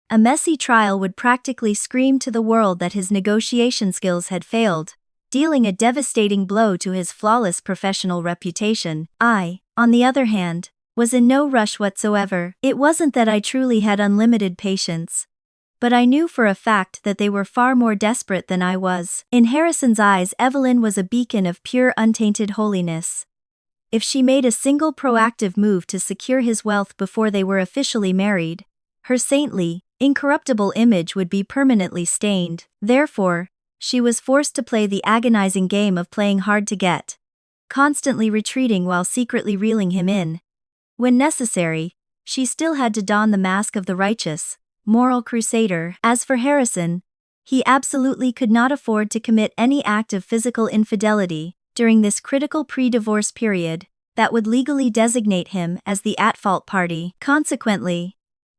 A messy trial would practically scream to the world that his negotiation skills had failed, dealing a devastating blow to his flawless professional reputation. I, on the other hand, was in no rush whatsoever. It wasn't that I truly had unlimited patience, but I knew for a fact that they were far more desperate than I was. In Harrison's eyes, Evelyn was a beacon of pure, untainted holiness. If she made a single proactive move to secure his wealth before they were officially married, her saintly, incorruptible image would be permanently stained. Therefore, she was forced to play the agonizing game of playing hard to get, constantly retreating while secretly reeling him in. When necessary, she still had to don the mask of the righteous, moral crusader. As for Harrison, he absolutely could not afford to commit any act of physical infidelity during this critical pre-divorce period that would legally designate him as the at-fault party. Consequently,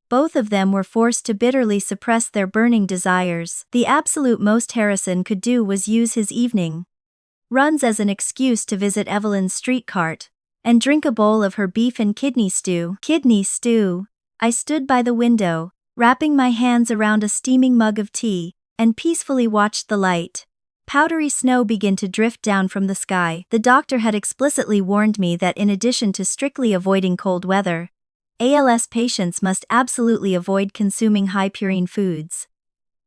both of them were forced to bitterly suppress their burning desires. The absolute most Harrison could do was use his evening runs as an excuse to visit Evelyn's street cart and drink a bowl of her beef and kidney stew. I stood by the window, wrapping my hands around a steaming mug of tea, and peacefully watched the light, powdery snow begin to drift down from the sky. The doctor had explicitly warned me that in addition to strictly avoiding cold weather, ALS patients must absolutely avoid consuming high-purine foods.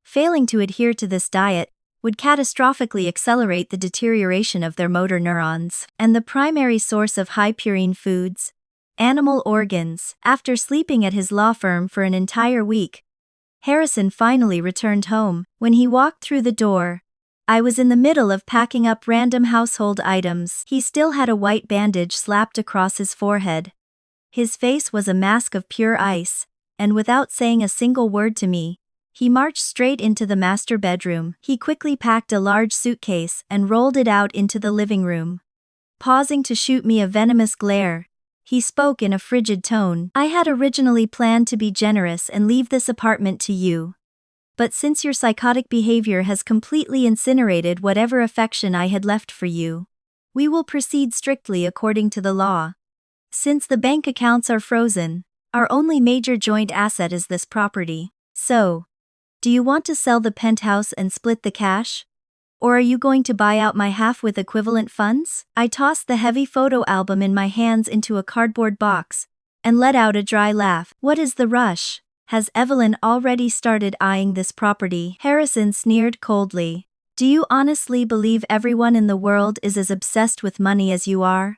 Failing to adhere to this diet would catastrophically accelerate the deterioration of their motor neurons. And the primary source of high-purine foods, animal organs. After sleeping at his law firm for an entire week, Harrison finally returned home. When he walked through the door, I was in the middle of packing up random household items. He still had a white bandage slapped across his forehead. His face was a mask of pure ice, and without saying a single word to me, he marched straight into the master bedroom. He quickly packed a large suitcase and rolled it out into the living room. Pausing to shoot me a venomous glare, he spoke in a frigid tone. "I had originally planned to be generous and leave this apartment to you. But since your psychotic behavior has completely incinerated whatever affection I had left for you, we will proceed strictly according to the law. Since the bank accounts are frozen, our only major joint asset is this property. So, do you want to sell the penthouse and split the cash? Or are you going to buy out my half with equivalent funds? I tossed the heavy photo album in my hands into a cardboard box and let out a dry laugh. What is the rush? Has Evelyn already started eyeing this property? Harrison sneered coldly. Do you honestly believe everyone in the world is as obsessed with money as you are?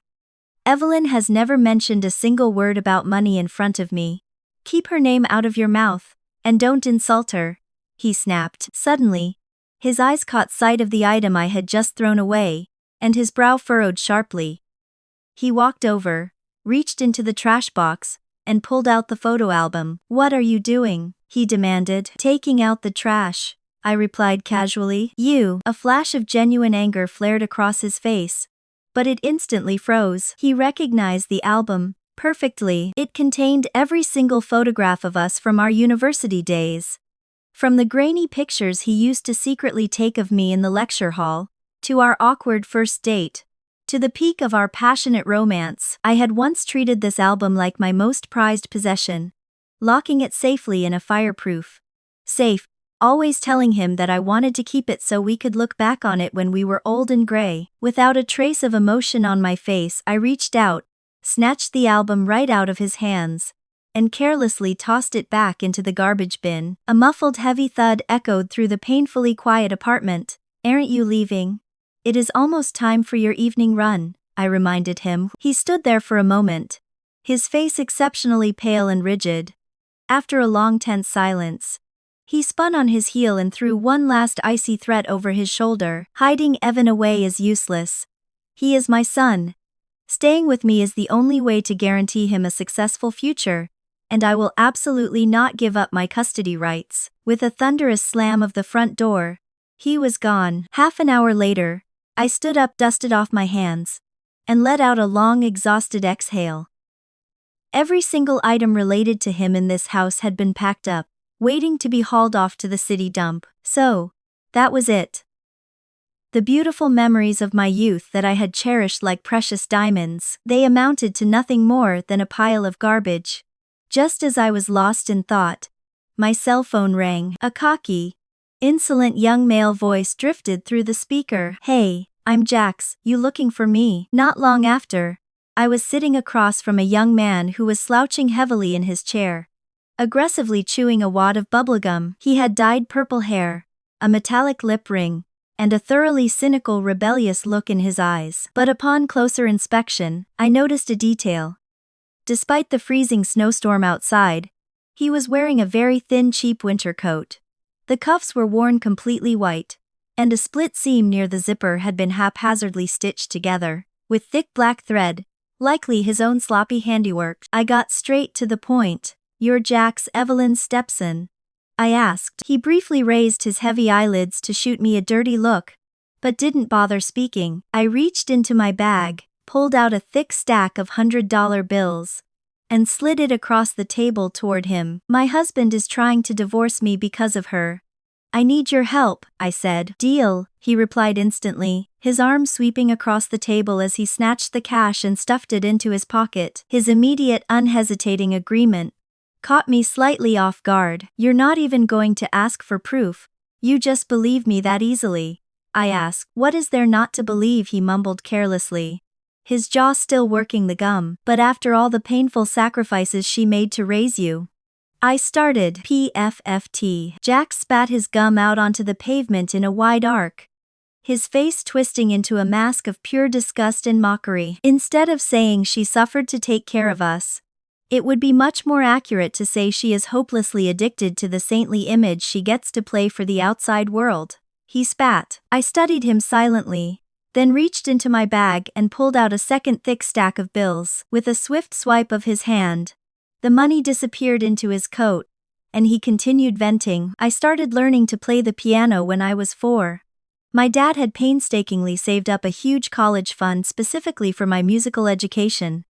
Evelyn has never mentioned a single word about money in front of me. Keep her name out of your mouth, and don't insult her, he snapped. Suddenly, his eyes caught sight of the item I had just thrown away, and his brow furrowed sharply. He walked over, reached into the trash box, and pulled out the photo album. What are you doing? He demanded. Taking out the trash, I replied casually. You. A flash of genuine anger flared across his face, but it instantly froze. He recognized the album perfectly. It contained every single photograph of us from our university days. From the grainy pictures he used to secretly take of me in the lecture hall, to our awkward first date, to the peak of our passionate romance. I had once treated this album like my most prized possession, locking it safely in a fireproof safe, always telling him that I wanted to keep it so we could look back on it when we were old and gray. Without a trace of emotion on my face, I reached out, snatched the album right out of his hands, and carelessly tossed it back into the garbage bin. A muffled heavy thud echoed through the painfully quiet apartment. Aren't you leaving? It is almost time for your evening run, I reminded him. He stood there for a moment, his face exceptionally pale and rigid. After a long tense silence, he spun on his heel and threw one last icy threat over his shoulder. Hiding Evan away is useless. He is my son. Staying with me is the only way to guarantee him a successful future, and I will absolutely not give up my custody rights. With a thunderous slam of the front door, he was gone. Half an hour later, I stood up, dusted off my hands, and let out a long, exhausted exhale. Every single item related to him in this house had been packed up, waiting to be hauled off to the city dump. So, that was it. The beautiful memories of my youth that I had cherished like precious diamonds, they amounted to nothing more than a pile of garbage. Just as I was lost in thought, my cell phone rang. A cocky, insolent young male voice drifted through the speaker. Hey, I'm Jax, you looking for me? Not long after, I was sitting across from a young man who was slouching heavily in his chair, aggressively chewing a wad of bubblegum. He had dyed purple hair, a metallic lip ring, and a thoroughly cynical, rebellious look in his eyes. But upon closer inspection, I noticed a detail. Despite the freezing snowstorm outside, he was wearing a very thin, cheap winter coat. The cuffs were worn completely white, and a split seam near the zipper had been haphazardly stitched together, with thick black thread, likely his own sloppy handiwork. I got straight to the point. You're Jack's Evelyn's stepson? I asked. He briefly raised his heavy eyelids to shoot me a dirty look, but didn't bother speaking. I reached into my bag, pulled out a thick stack of $100 bills, and slid it across the table toward him. My husband is trying to divorce me because of her. I need your help, I said. Deal, he replied instantly, his arm sweeping across the table as he snatched the cash and stuffed it into his pocket. His immediate, unhesitating agreement caught me slightly off guard. You're not even going to ask for proof, you just believe me that easily? I asked. What is there not to believe? He mumbled carelessly, his jaw still working the gum. But after all the painful sacrifices she made to raise you, I started. PFFT. Jack spat his gum out onto the pavement in a wide arc, his face twisting into a mask of pure disgust and mockery. Instead of saying she suffered to take care of us, it would be much more accurate to say she is hopelessly addicted to the saintly image she gets to play for the outside world. He spat. I studied him silently, then reached into my bag and pulled out a second thick stack of bills. With a swift swipe of his hand, the money disappeared into his coat, and he continued venting. I started learning to play the piano when I was 4. My dad had painstakingly saved up a huge college fund specifically for my musical education.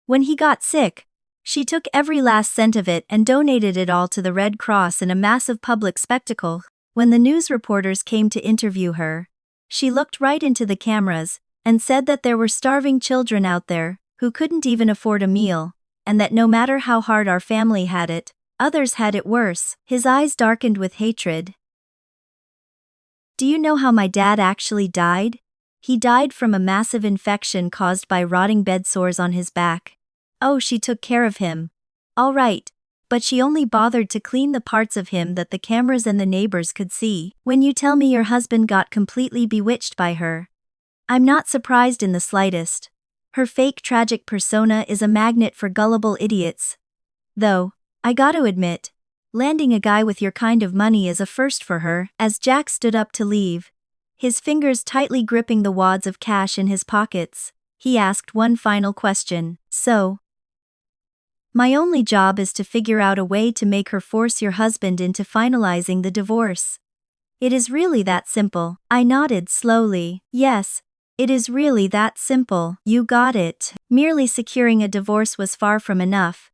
When he got sick, she took every last cent of it and donated it all to the Red Cross in a massive public spectacle. When the news reporters came to interview her, she looked right into the cameras and said that there were starving children out there who couldn't even afford a meal, and that no matter how hard our family had it, others had it worse. His eyes darkened with hatred. Do you know how my dad actually died? He died from a massive infection caused by rotting bed sores on his back. Oh, she took care of him. All right. But she only bothered to clean the parts of him that the cameras and the neighbors could see. When you tell me your husband got completely bewitched by her, I'm not surprised in the slightest. Her fake tragic persona is a magnet for gullible idiots. Though, I gotta admit, landing a guy with your kind of money is a first for her. As Jack stood up to leave, his fingers tightly gripping the wads of cash in his pockets, he asked one final question. So, my only job is to figure out a way to make her force your husband into finalizing the divorce. It is really that simple. I nodded slowly. Yes, it is really that simple. You got it. Merely securing a divorce was far from enough.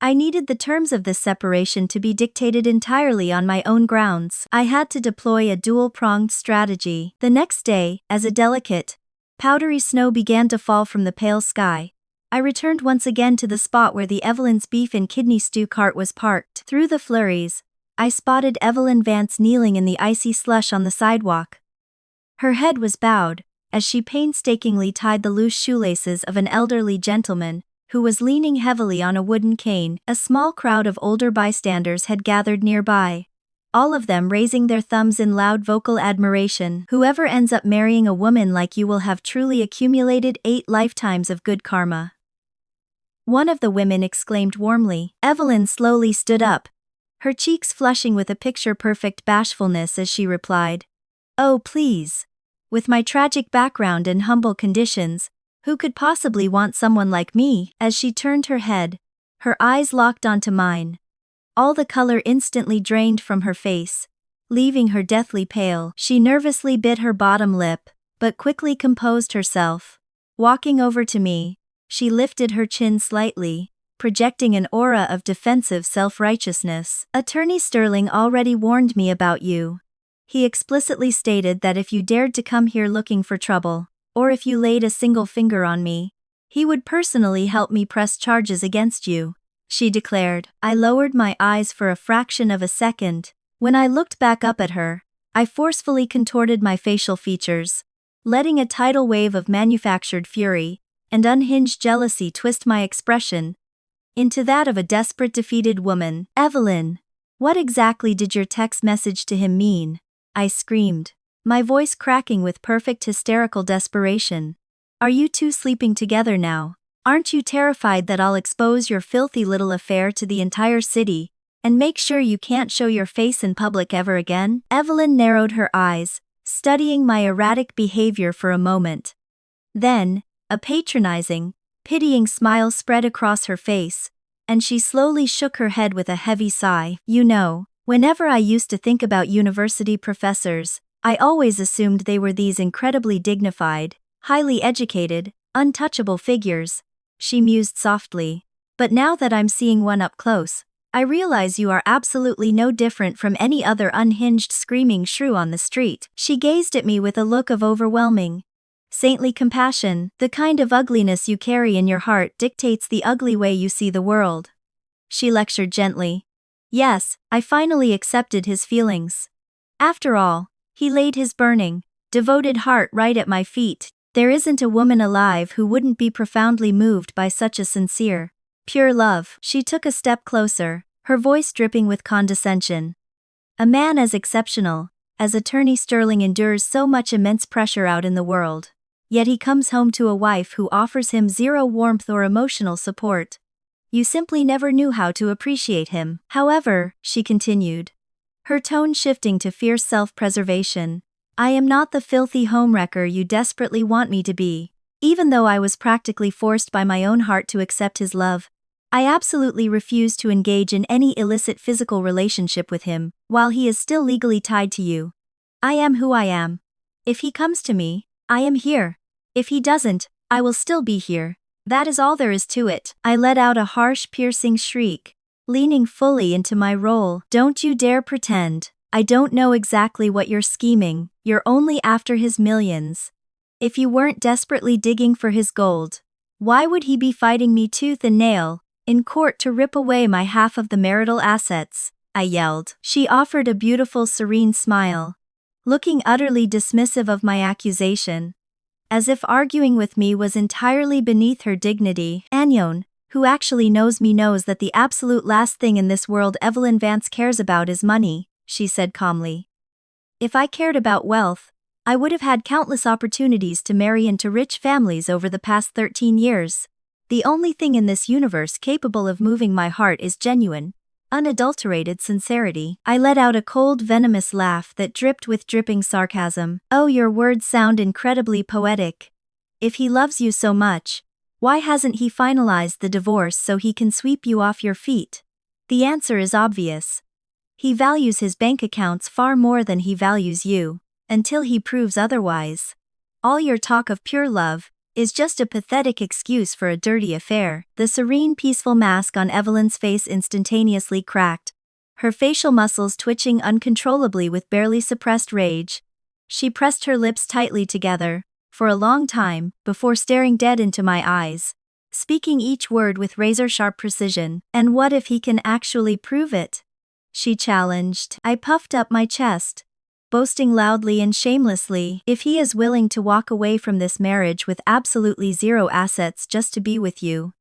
I needed the terms of this separation to be dictated entirely on my own grounds. I had to deploy a dual-pronged strategy. The next day, as a delicate, powdery snow began to fall from the pale sky, I returned once again to the spot where the Evelyn's beef and kidney stew cart was parked. Through the flurries, I spotted Evelyn Vance kneeling in the icy slush on the sidewalk. Her head was bowed, as she painstakingly tied the loose shoelaces of an elderly gentleman, who was leaning heavily on a wooden cane. A small crowd of older bystanders had gathered nearby, all of them raising their thumbs in loud vocal admiration. Whoever ends up marrying a woman like you will have truly accumulated 8 lifetimes of good karma. One of the women exclaimed warmly. Evelyn slowly stood up, her cheeks flushing with a picture-perfect bashfulness as she replied, "Oh please. With my tragic background and humble conditions, who could possibly want someone like me?" As she turned her head, her eyes locked onto mine. All the color instantly drained from her face, leaving her deathly pale. She nervously bit her bottom lip, but quickly composed herself. Walking over to me, she lifted her chin slightly, projecting an aura of defensive self-righteousness. "Attorney Sterling already warned me about you. He explicitly stated that if you dared to come here looking for trouble, or if you laid a single finger on me, he would personally help me press charges against you," she declared. I lowered my eyes for a fraction of a second. When I looked back up at her, I forcefully contorted my facial features, letting a tidal wave of manufactured fury and unhinged jealousy twist my expression into that of a desperate defeated woman. "Evelyn, what exactly did your text message to him mean?" I screamed, my voice cracking with perfect hysterical desperation. "Are you two sleeping together now? Aren't you terrified that I'll expose your filthy little affair to the entire city, and make sure you can't show your face in public ever again?" Evelyn narrowed her eyes, studying my erratic behavior for a moment. Then, a patronizing, pitying smile spread across her face, and she slowly shook her head with a heavy sigh. "You know, whenever I used to think about university professors, I always assumed they were these incredibly dignified, highly educated, untouchable figures," she mused softly. "But now that I'm seeing one up close, I realize you are absolutely no different from any other unhinged screaming shrew on the street." She gazed at me with a look of overwhelming, saintly compassion. "The kind of ugliness you carry in your heart dictates the ugly way you see the world," she lectured gently. Yes, I finally accepted his feelings. After all, he laid his burning, devoted heart right at my feet. There isn't a woman alive who wouldn't be profoundly moved by such a sincere, pure love. She took a step closer, her voice dripping with condescension. "A man as exceptional as Attorney Sterling endures so much immense pressure out in the world. Yet he comes home to a wife who offers him zero warmth or emotional support. You simply never knew how to appreciate him." "However," she continued, her tone shifting to fierce self-preservation, "I am not the filthy homewrecker you desperately want me to be. Even though I was practically forced by my own heart to accept his love, I absolutely refuse to engage in any illicit physical relationship with him while he is still legally tied to you. I am who I am. If he comes to me, I am here. If he doesn't, I will still be here. That is all there is to it." I let out a harsh, piercing shriek, leaning fully into my role. "Don't you dare pretend. I don't know exactly what you're scheming. You're only after his millions. If you weren't desperately digging for his gold, why would he be fighting me tooth and nail in court to rip away my half of the marital assets?" I yelled. She offered a beautiful, serene smile. looking utterly dismissive of my accusation. As if arguing with me was entirely beneath her dignity. Anyon, who actually knows me, knows that the absolute last thing in this world Evelyn Vance cares about is money, she said calmly. If I cared about wealth, I would have had countless opportunities to marry into rich families over the past 13 years. The only thing in this universe capable of moving my heart is genuine, unadulterated sincerity. I let out a cold, venomous laugh that dripped with dripping sarcasm. Oh, your words sound incredibly poetic. If he loves you so much, why hasn't he finalized the divorce so he can sweep you off your feet? The answer is obvious. He values his bank accounts far more than he values you, until he proves otherwise. All your talk of pure love is just a pathetic excuse for a dirty affair. The serene, peaceful mask on Evelyn's face instantaneously cracked, her facial muscles twitching uncontrollably with barely suppressed rage. She pressed her lips tightly together, for a long time, before staring dead into my eyes, speaking each word with razor-sharp precision. And what if he can actually prove it? She challenged. I puffed up my chest, boasting loudly and shamelessly. If he is willing to walk away from this marriage with absolutely zero assets just to be with you,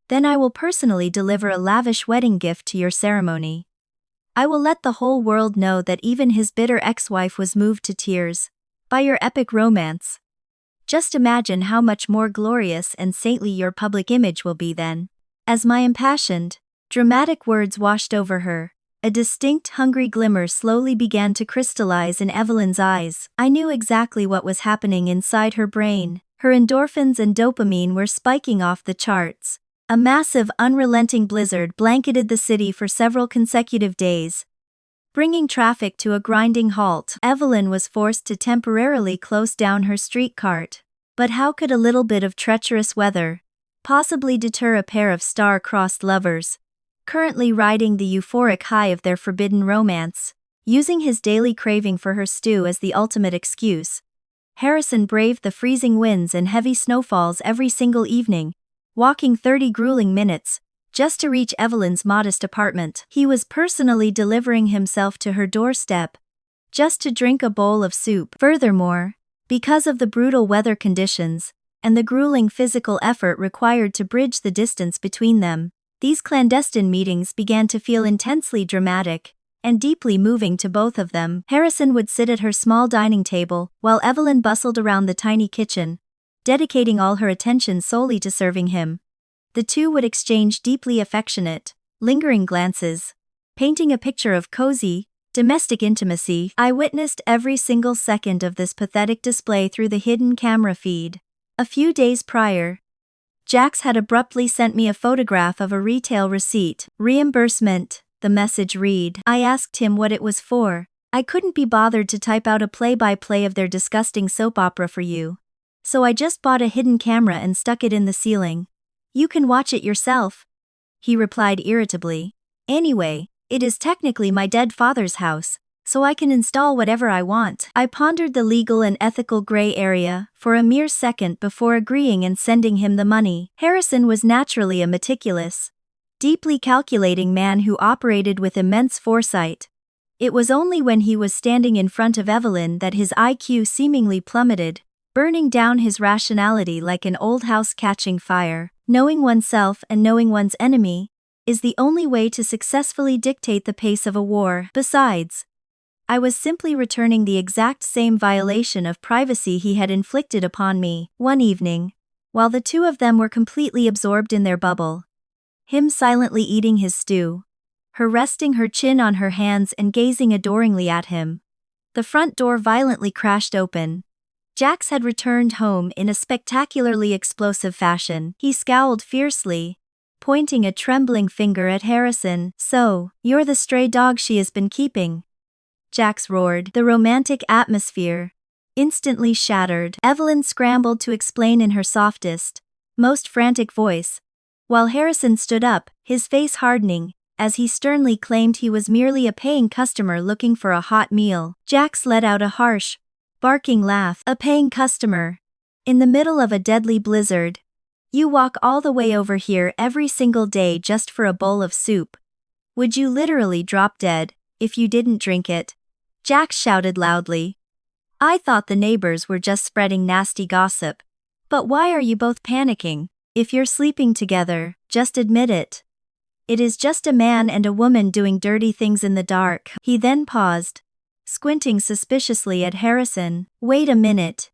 then I will personally deliver a lavish wedding gift to your ceremony. I will let the whole world know that even his bitter ex-wife was moved to tears by your epic romance. Just imagine how much more glorious and saintly your public image will be then. As my impassioned, dramatic words washed over her, a distinct hungry glimmer slowly began to crystallize in Evelyn's eyes. I knew exactly what was happening inside her brain. Her endorphins and dopamine were spiking off the charts. A massive, unrelenting blizzard blanketed the city for several consecutive days, bringing traffic to a grinding halt. Evelyn was forced to temporarily close down her street cart. But how could a little bit of treacherous weather possibly deter a pair of star-crossed lovers, currently riding the euphoric high of their forbidden romance? Using his daily craving for her stew as the ultimate excuse, Harrison braved the freezing winds and heavy snowfalls every single evening, walking 30 grueling minutes, just to reach Evelyn's modest apartment. He was personally delivering himself to her doorstep, just to drink a bowl of soup. Furthermore, because of the brutal weather conditions, and the grueling physical effort required to bridge the distance between them, these clandestine meetings began to feel intensely dramatic and deeply moving to both of them. Harrison would sit at her small dining table, while Evelyn bustled around the tiny kitchen, dedicating all her attention solely to serving him. The two would exchange deeply affectionate, lingering glances, painting a picture of cozy, domestic intimacy. I witnessed every single second of this pathetic display through the hidden camera feed. A few days prior, Jax had abruptly sent me a photograph of a retail receipt. Reimbursement, the message read. I asked him what it was for. I couldn't be bothered to type out a play-by-play of their disgusting soap opera for you, so I just bought a hidden camera and stuck it in the ceiling. You can watch it yourself, he replied irritably. Anyway, it is technically my dead father's house, so I can install whatever I want. I pondered the legal and ethical gray area for a mere second before agreeing and sending him the money. Harrison was naturally a meticulous, deeply calculating man who operated with immense foresight. It was only when he was standing in front of Evelyn that his IQ seemingly plummeted, burning down his rationality like an old house catching fire. Knowing oneself and knowing one's enemy is the only way to successfully dictate the pace of a war. Besides, I was simply returning the exact same violation of privacy he had inflicted upon me. One evening, while the two of them were completely absorbed in their bubble, him silently eating his stew, her resting her chin on her hands and gazing adoringly at him, the front door violently crashed open. Jax had returned home in a spectacularly explosive fashion. He scowled fiercely, pointing a trembling finger at Harrison. So, you're the stray dog she has been keeping, Jax roared. The romantic atmosphere instantly shattered. Evelyn scrambled to explain in her softest, most frantic voice, while Harrison stood up, his face hardening, as he sternly claimed he was merely a paying customer looking for a hot meal. Jax let out a harsh, barking laugh. A paying customer? In the middle of a deadly blizzard? You walk all the way over here every single day just for a bowl of soup. Would you literally drop dead if you didn't drink it? Jax shouted loudly, I thought the neighbors were just spreading nasty gossip. But why are you both panicking? If you're sleeping together, just admit it. It is just a man and a woman doing dirty things in the dark. He then paused, squinting suspiciously at Harrison. Wait a minute.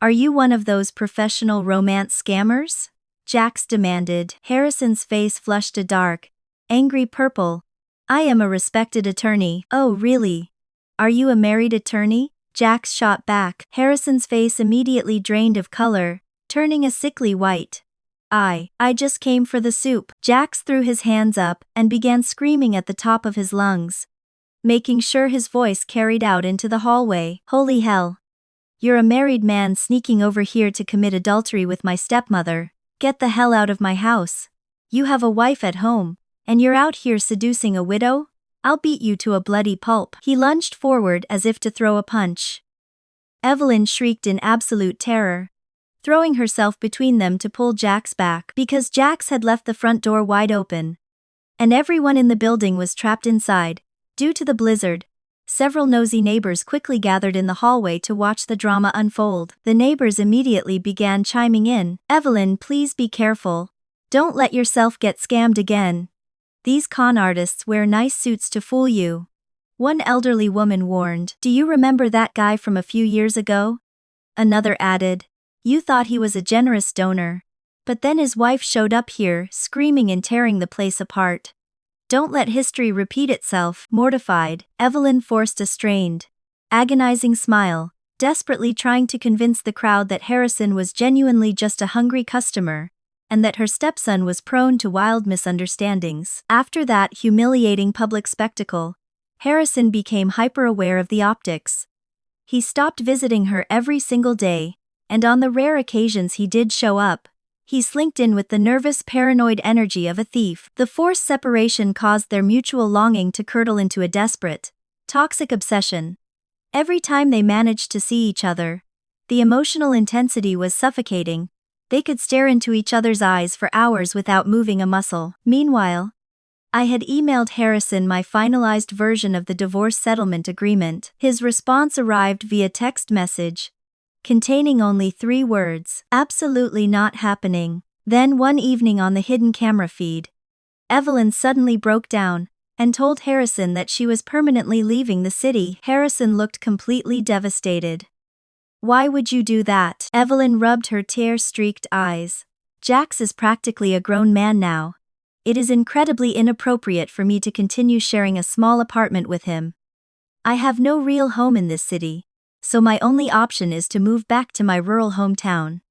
Are you one of those professional romance scammers? Jax demanded. Harrison's face flushed a dark, angry purple. I am a respected attorney. Oh, really? Are you a married attorney? Jax shot back. Harrison's face immediately drained of color, turning a sickly white. I just came for the soup. Jax threw his hands up and began screaming at the top of his lungs, making sure his voice carried out into the hallway. Holy hell. You're a married man sneaking over here to commit adultery with my stepmother. Get the hell out of my house. You have a wife at home, and you're out here seducing a widow? I'll beat you to a bloody pulp. He lunged forward as if to throw a punch. Evelyn shrieked in absolute terror, throwing herself between them to pull Jax back because Jax had left the front door wide open, and everyone in the building was trapped inside. Due to the blizzard, several nosy neighbors quickly gathered in the hallway to watch the drama unfold. The neighbors immediately began chiming in. Evelyn, please be careful. Don't let yourself get scammed again. These con artists wear nice suits to fool you. One elderly woman warned. Do you remember that guy from a few years ago? Another added. You thought he was a generous donor. But then his wife showed up here, screaming and tearing the place apart. Don't let history repeat itself. Mortified, Evelyn forced a strained, agonizing smile, desperately trying to convince the crowd that Harrison was genuinely just a hungry customer, and that her stepson was prone to wild misunderstandings. After that humiliating public spectacle, Harrison became hyper-aware of the optics. He stopped visiting her every single day, and on the rare occasions he did show up, he slinked in with the nervous, paranoid energy of a thief. The forced separation caused their mutual longing to curdle into a desperate, toxic obsession. Every time they managed to see each other, the emotional intensity was suffocating. They could stare into each other's eyes for hours without moving a muscle. Meanwhile, I had emailed Harrison my finalized version of the divorce settlement agreement. His response arrived via text message, containing only 3 words. Absolutely not happening. Then one evening on the hidden camera feed, Evelyn suddenly broke down and told Harrison that she was permanently leaving the city. Harrison looked completely devastated. Why would you do that? Evelyn rubbed her tear-streaked eyes. Jax is practically a grown man now. It is incredibly inappropriate for me to continue sharing a small apartment with him. I have no real home in this city, so my only option is to move back to my rural hometown.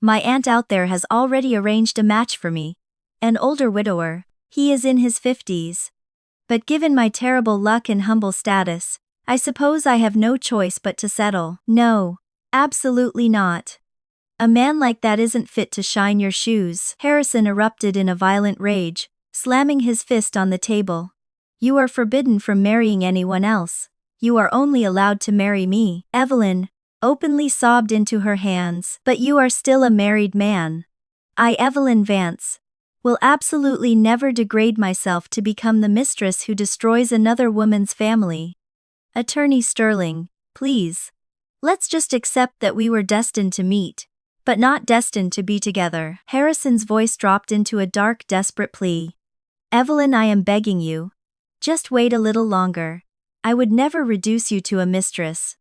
My aunt out there has already arranged a match for me. An older widower. He is in his 50s. But given my terrible luck and humble status, I suppose I have no choice but to settle. No, absolutely not. A man like that isn't fit to shine your shoes. Harrison erupted in a violent rage, slamming his fist on the table. You are forbidden from marrying anyone else. You are only allowed to marry me. Evelyn openly sobbed into her hands. But you are still a married man. I, Evelyn Vance, will absolutely never degrade myself to become the mistress who destroys another woman's family. Attorney Sterling, please. Let's just accept that we were destined to meet, but not destined to be together. Harrison's voice dropped into a dark, desperate plea. Evelyn, I am begging you. Just wait a little longer. I would never reduce you to a mistress.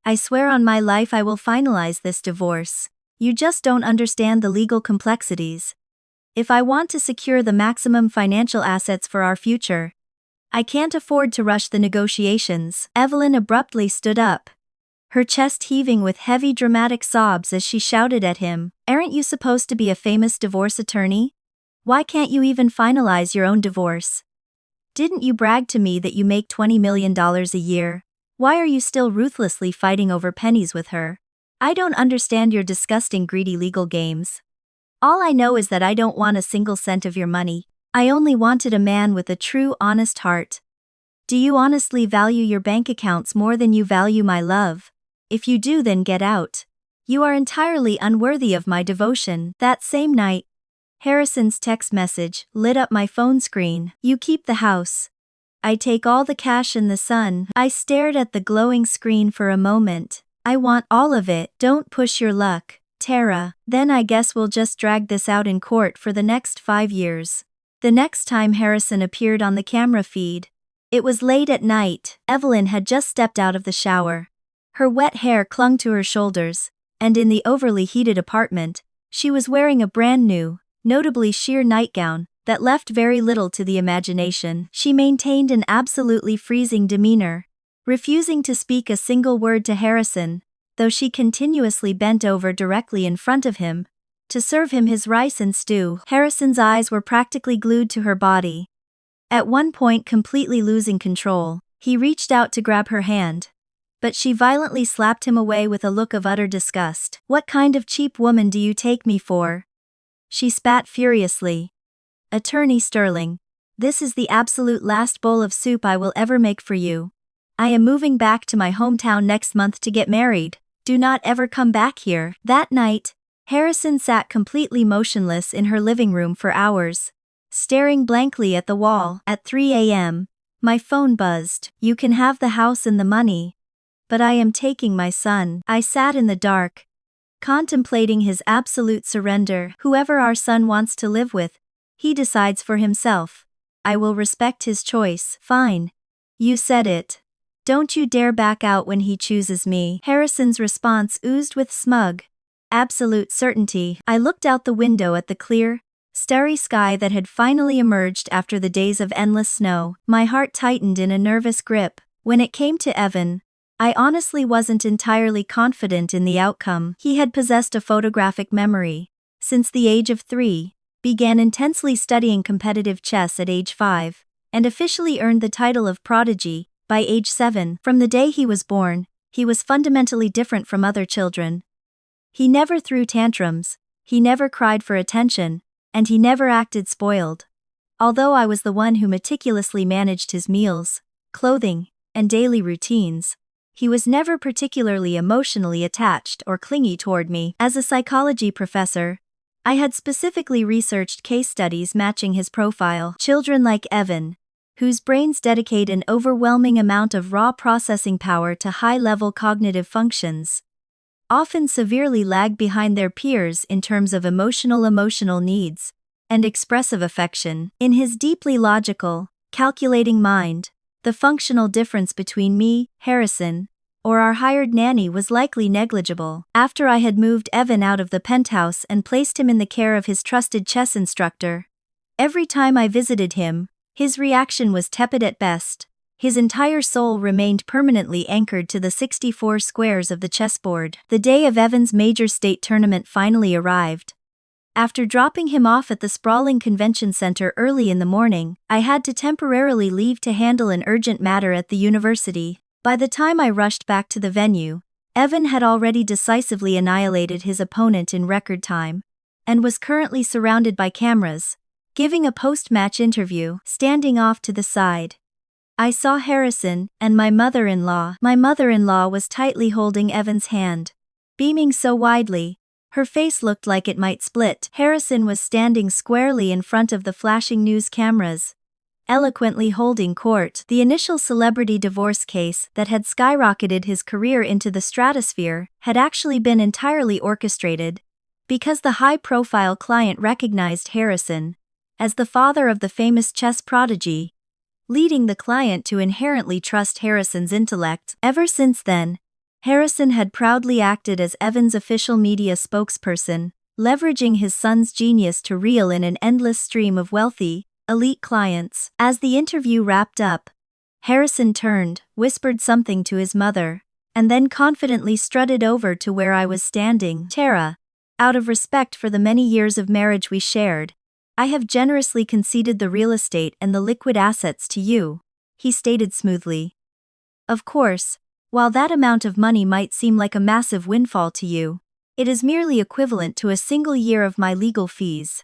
I swear on my life I will finalize this divorce. You just don't understand the legal complexities. If I want to secure the maximum financial assets for our future, I can't afford to rush the negotiations. Evelyn abruptly stood up, her chest heaving with heavy dramatic sobs as she shouted at him. Aren't you supposed to be a famous divorce attorney? Why can't you even finalize your own divorce? Didn't you brag to me that you make $20 million a year? Why are you still ruthlessly fighting over pennies with her? I don't understand your disgusting greedy legal games. All I know is that I don't want a single cent of your money. I only wanted a man with a true, honest heart. Do you honestly value your bank accounts more than you value my love? If you do, then get out. You are entirely unworthy of my devotion. That same night, Harrison's text message lit up my phone screen. You keep the house. I take all the cash and the sun. I stared at the glowing screen for a moment, I want all of it. Don't push your luck, Tara. Then I guess we'll just drag this out in court for the next 5 years. The next time Harrison appeared on the camera feed, it was late at night. Evelyn had just stepped out of the shower. Her wet hair clung to her shoulders, and in the overly heated apartment, she was wearing a brand new, notably sheer nightgown that left very little to the imagination. She maintained an absolutely freezing demeanor, refusing to speak a single word to Harrison, though she continuously bent over directly in front of him to serve him his rice and stew. Harrison's eyes were practically glued to her body. At one point, completely losing control, he reached out to grab her hand, but she violently slapped him away with a look of utter disgust. "What kind of cheap woman do you take me for?" she spat furiously. "Attorney Sterling, this is the absolute last bowl of soup I will ever make for you. I am moving back to my hometown next month to get married. Do not ever come back here." That night, Harrison sat completely motionless in her living room for hours, staring blankly at the wall. At 3 a.m., my phone buzzed. "You can have the house and the money, but I am taking my son." I sat in the dark, contemplating his absolute surrender. "Whoever our son wants to live with, he decides for himself. I will respect his choice." "Fine. You said it. Don't you dare back out when he chooses me." Harrison's response oozed with smug, absolute certainty. I looked out the window at the clear, starry sky that had finally emerged after the days of endless snow. My heart tightened in a nervous grip. When it came to Evan, I honestly wasn't entirely confident in the outcome. He had possessed a photographic memory since the age of 3, began intensely studying competitive chess at age 5, and officially earned the title of prodigy by age 7. From the day he was born, he was fundamentally different from other children. He never threw tantrums, he never cried for attention, and he never acted spoiled. Although I was the one who meticulously managed his meals, clothing, and daily routines, he was never particularly emotionally attached or clingy toward me. As a psychology professor, I had specifically researched case studies matching his profile. Children like Evan, whose brains dedicate an overwhelming amount of raw processing power to high-level cognitive functions, often severely lag behind their peers in terms of emotional needs and expressive affection. In his deeply logical, calculating mind, the functional difference between me, Harrison, or our hired nanny was likely negligible. After I had moved Evan out of the penthouse and placed him in the care of his trusted chess instructor, every time I visited him, his reaction was tepid at best. His entire soul remained permanently anchored to the 64 squares of the chessboard. The day of Evan's major state tournament finally arrived. After dropping him off at the sprawling convention center early in the morning, I had to temporarily leave to handle an urgent matter at the university. By the time I rushed back to the venue, Evan had already decisively annihilated his opponent in record time, and was currently surrounded by cameras, giving a post-match interview. Standing off to the side, I saw Harrison and my mother-in-law. My mother-in-law was tightly holding Evan's hand, beaming so widely, her face looked like it might split. Harrison was standing squarely in front of the flashing news cameras, eloquently holding court. The initial celebrity divorce case that had skyrocketed his career into the stratosphere had actually been entirely orchestrated, because the high-profile client recognized Harrison as the father of the famous chess prodigy, leading the client to inherently trust Harrison's intellect. Ever since then, Harrison had proudly acted as Evan's official media spokesperson, leveraging his son's genius to reel in an endless stream of wealthy, elite clients. As the interview wrapped up, Harrison turned, whispered something to his mother, and then confidently strutted over to where I was standing. "Tara, out of respect for the many years of marriage we shared, I have generously conceded the real estate and the liquid assets to you," he stated smoothly. "Of course, while that amount of money might seem like a massive windfall to you, it is merely equivalent to a single year of my legal fees.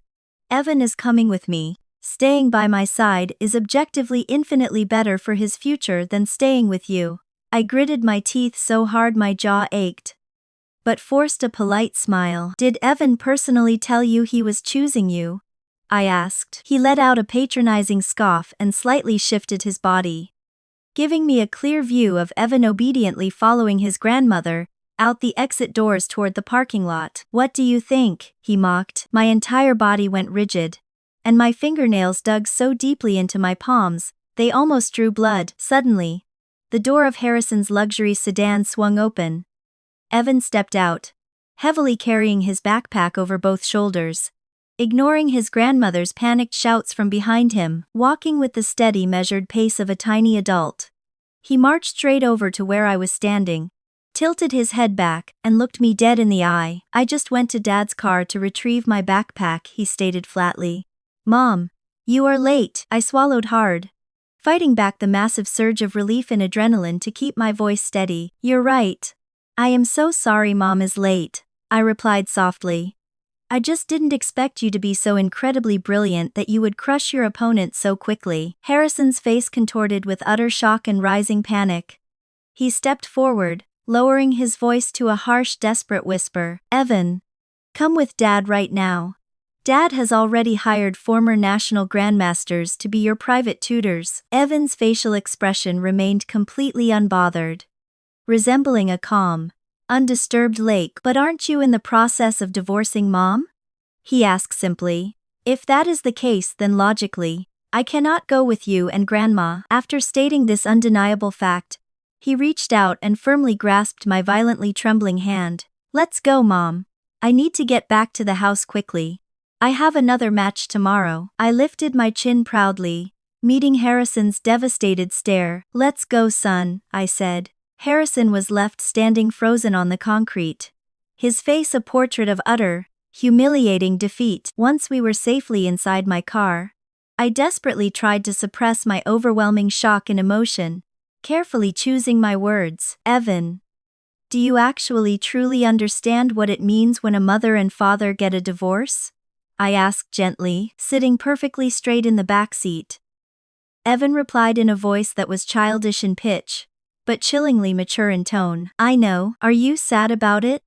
Evan is coming with me. Staying by my side is objectively infinitely better for his future than staying with you." I gritted my teeth so hard my jaw ached, but forced a polite smile. "Did Evan personally tell you he was choosing you?" I asked. He let out a patronizing scoff and slightly shifted his body, giving me a clear view of Evan obediently following his grandmother out the exit doors toward the parking lot. "What do you think?" he mocked. My entire body went rigid, and my fingernails dug so deeply into my palms, they almost drew blood. Suddenly, the door of Harrison's luxury sedan swung open. Evan stepped out, heavily carrying his backpack over both shoulders. Ignoring his grandmother's panicked shouts from behind him, walking with the steady, measured pace of a tiny adult. He marched straight over to where I was standing, tilted his head back, and looked me dead in the eye. "I just went to Dad's car to retrieve my backpack," he stated flatly. "Mom, you are late." I swallowed hard, fighting back the massive surge of relief and adrenaline to keep my voice steady. "You're right. I am so sorry Mom is late," I replied softly. "I just didn't expect you to be so incredibly brilliant that you would crush your opponent so quickly." Harrison's face contorted with utter shock and rising panic. He stepped forward, lowering his voice to a harsh, desperate whisper. "Evan, come with Dad right now. Dad has already hired former national grandmasters to be your private tutors." Evan's facial expression remained completely unbothered, resembling a calm, undisturbed lake. "But aren't you in the process of divorcing Mom?" he asked simply. "If that is the case, then logically, I cannot go with you and Grandma." After stating this undeniable fact, he reached out and firmly grasped my violently trembling hand. "Let's go, Mom. I need to get back to the house quickly. I have another match tomorrow." I lifted my chin proudly, meeting Harrison's devastated stare. "Let's go, son," I said. Harrison was left standing frozen on the concrete, his face a portrait of utter, humiliating defeat. Once we were safely inside my car, I desperately tried to suppress my overwhelming shock and emotion, carefully choosing my words. "Evan, do you actually truly understand what it means when a mother and father get a divorce?" I asked gently, sitting perfectly straight in the back seat. Evan replied in a voice that was childish in pitch, but chillingly mature in tone. "I know. Are you sad about it?"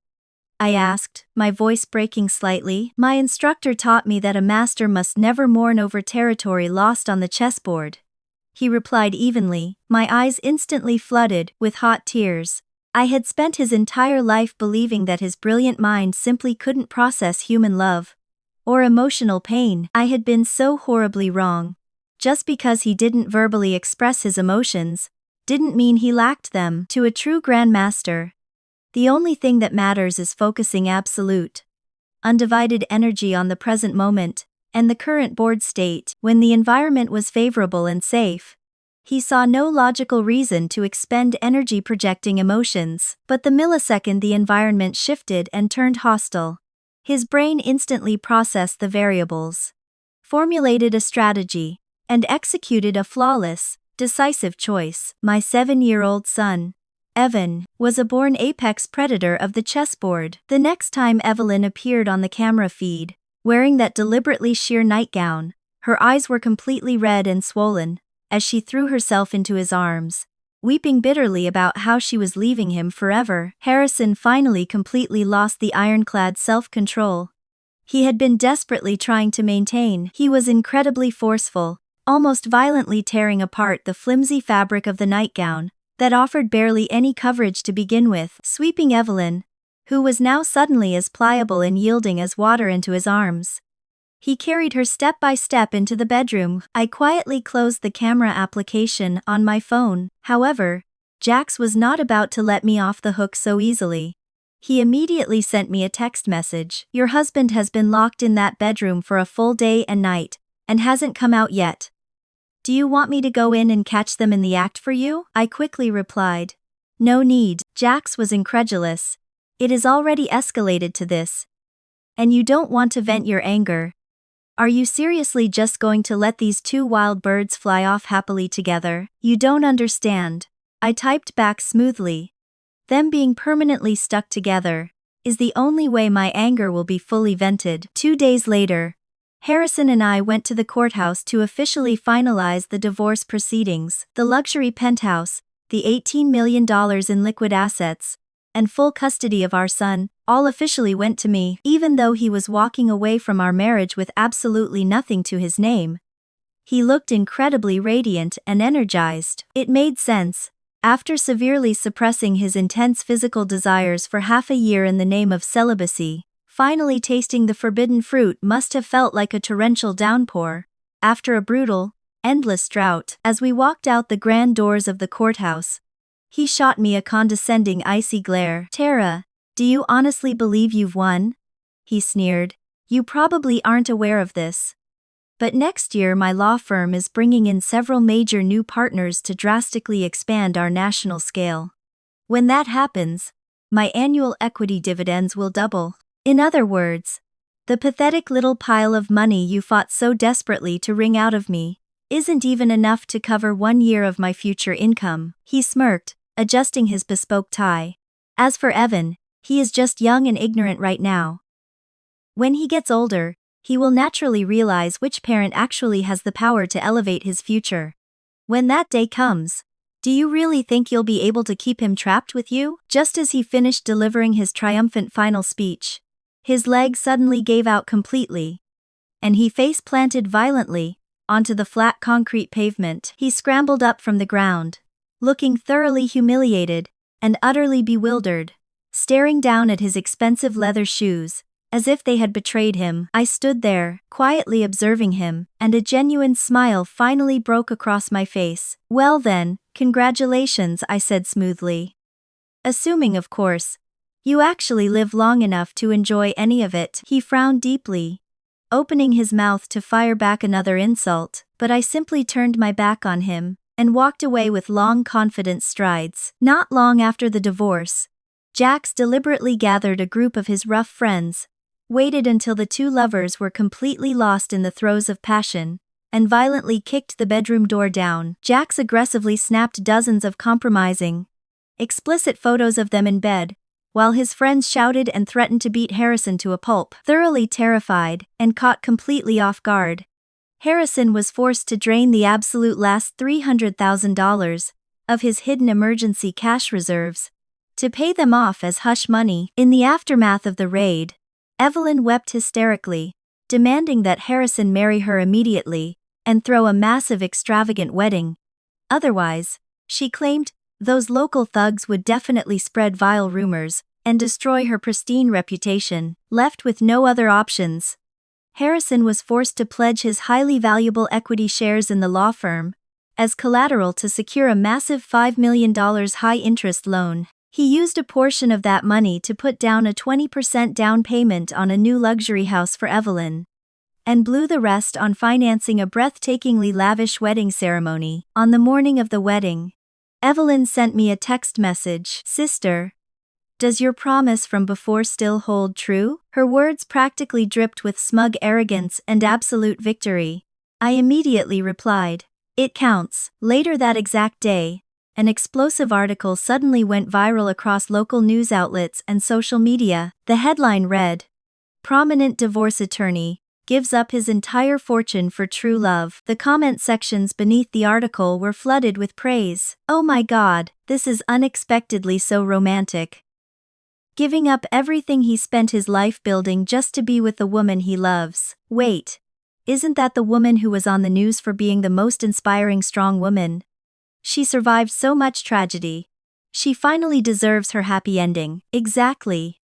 I asked, my voice breaking slightly. "My instructor taught me that a master must never mourn over territory lost on the chessboard," he replied evenly. My eyes instantly flooded with hot tears. I had spent his entire life believing that his brilliant mind simply couldn't process human love or emotional pain. I had been so horribly wrong. Just because he didn't verbally express his emotions didn't mean he lacked them. To a true grandmaster, the only thing that matters is focusing absolute, undivided energy on the present moment and the current board state. When the environment was favorable and safe, he saw no logical reason to expend energy projecting emotions. But the millisecond the environment shifted and turned hostile, his brain instantly processed the variables, formulated a strategy, and executed a flawless, decisive choice. My 7-year-old son, Evan, was a born apex predator of the chessboard. The next time Evelyn appeared on the camera feed, wearing that deliberately sheer nightgown, her eyes were completely red and swollen, as she threw herself into his arms, weeping bitterly about how she was leaving him forever. Harrison finally completely lost the ironclad self-control he had been desperately trying to maintain. He was incredibly forceful, almost violently tearing apart the flimsy fabric of the nightgown that offered barely any coverage to begin with, sweeping Evelyn, who was now suddenly as pliable and yielding as water, into his arms. He carried her step by step into the bedroom. I quietly closed the camera application on my phone. However, Jax was not about to let me off the hook so easily. He immediately sent me a text message. "Your husband has been locked in that bedroom for a full day and night, and hasn't come out yet. Do you want me to go in and catch them in the act for you?" I quickly replied. "No need." Jax was incredulous. "It is already escalated to this, and you don't want to vent your anger. Are you seriously just going to let these two wild birds fly off happily together?" "You don't understand," I typed back smoothly. "Them being permanently stuck together is the only way my anger will be fully vented." 2 days later, Harrison and I went to the courthouse to officially finalize the divorce proceedings. The luxury penthouse, the $18 million in liquid assets, and full custody of our son, all officially went to me. Even though he was walking away from our marriage with absolutely nothing to his name, he looked incredibly radiant and energized. It made sense, After severely suppressing his intense physical desires for half a year in the name of celibacy, finally tasting the forbidden fruit must have felt like a torrential downpour, after a brutal, endless drought. As we walked out the grand doors of the courthouse, he shot me a condescending icy glare. "Tara, do you honestly believe you've won?" he sneered. "You probably aren't aware of this, but next year my law firm is bringing in several major new partners to drastically expand our national scale. When that happens, my annual equity dividends will double. In other words, the pathetic little pile of money you fought so desperately to wring out of me isn't even enough to cover 1 year of my future income." He smirked, adjusting his bespoke tie. "As for Evan, he is just young and ignorant right now. When he gets older, he will naturally realize which parent actually has the power to elevate his future. When that day comes, do you really think you'll be able to keep him trapped with you?" Just as he finished delivering his triumphant final speech, his leg suddenly gave out completely, and he face-planted violently onto the flat concrete pavement. He scrambled up from the ground, looking thoroughly humiliated and utterly bewildered, staring down at his expensive leather shoes, as if they had betrayed him. I stood there, quietly observing him, and a genuine smile finally broke across my face. "Well then, congratulations," I said smoothly. "Assuming, of course, you actually live long enough to enjoy any of it." He frowned deeply, opening his mouth to fire back another insult, but I simply turned my back on him and walked away with long, confident strides. Not long after the divorce, Jax deliberately gathered a group of his rough friends, waited until the two lovers were completely lost in the throes of passion, and violently kicked the bedroom door down. Jax aggressively snapped dozens of compromising, explicit photos of them in bed, while his friends shouted and threatened to beat Harrison to a pulp. Thoroughly terrified, and caught completely off guard, Harrison was forced to drain the absolute last $300,000 of his hidden emergency cash reserves to pay them off as hush money. In the aftermath of the raid, Evelyn wept hysterically, demanding that Harrison marry her immediately and throw a massive extravagant wedding. Otherwise, she claimed, those local thugs would definitely spread vile rumors and destroy her pristine reputation. Left with no other options, Harrison was forced to pledge his highly valuable equity shares in the law firm as collateral to secure a massive $5 million high-interest loan. He used a portion of that money to put down a 20% down payment on a new luxury house for Evelyn, and blew the rest on financing a breathtakingly lavish wedding ceremony. On the morning of the wedding, Evelyn sent me a text message. "Sister, does your promise from before still hold true?" Her words practically dripped with smug arrogance and absolute victory. I immediately replied, "It counts." Later that exact day, an explosive article suddenly went viral across local news outlets and social media. The headline read, "Prominent divorce attorney gives up his entire fortune for true love." The comment sections beneath the article were flooded with praise. "Oh my God, this is unexpectedly so romantic. Giving up everything he spent his life building just to be with the woman he loves. Wait, isn't that the woman who was on the news for being the most inspiring strong woman? She survived so much tragedy. She finally deserves her happy ending." Exactly.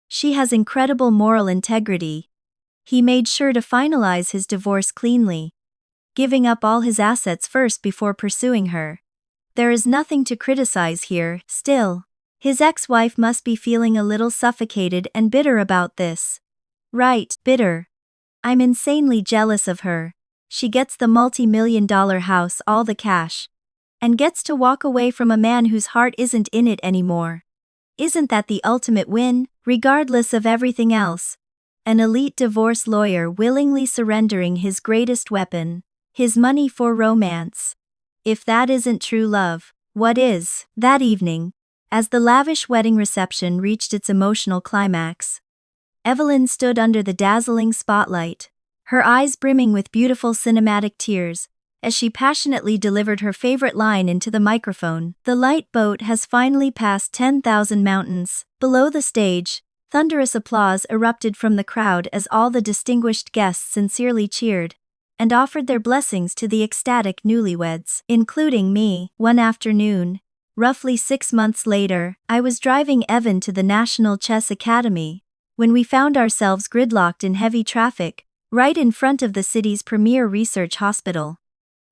She has incredible moral integrity. He made sure to finalize his divorce cleanly, giving up all his assets first before pursuing her. There is nothing to criticize here. Still, his ex-wife must be feeling a little suffocated and bitter about this. Right, bitter. I'm insanely jealous of her. She gets the multi-million-dollar house, all the cash, and gets to walk away from a man whose heart isn't in it anymore. Isn't that the ultimate win? Regardless of everything else, an elite divorce lawyer willingly surrendering his greatest weapon, his money for romance. If that isn't true love, what is? That evening, as the lavish wedding reception reached its emotional climax, Evelyn stood under the dazzling spotlight, her eyes brimming with beautiful cinematic tears, as she passionately delivered her favorite line into the microphone. "The light boat has finally passed 10,000 mountains." Below the stage, thunderous applause erupted from the crowd as all the distinguished guests sincerely cheered and offered their blessings to the ecstatic newlyweds. Including me. One afternoon, Roughly 6 months later, I was driving Evan to the National Chess Academy, when we found ourselves gridlocked in heavy traffic, right in front of the city's premier research hospital.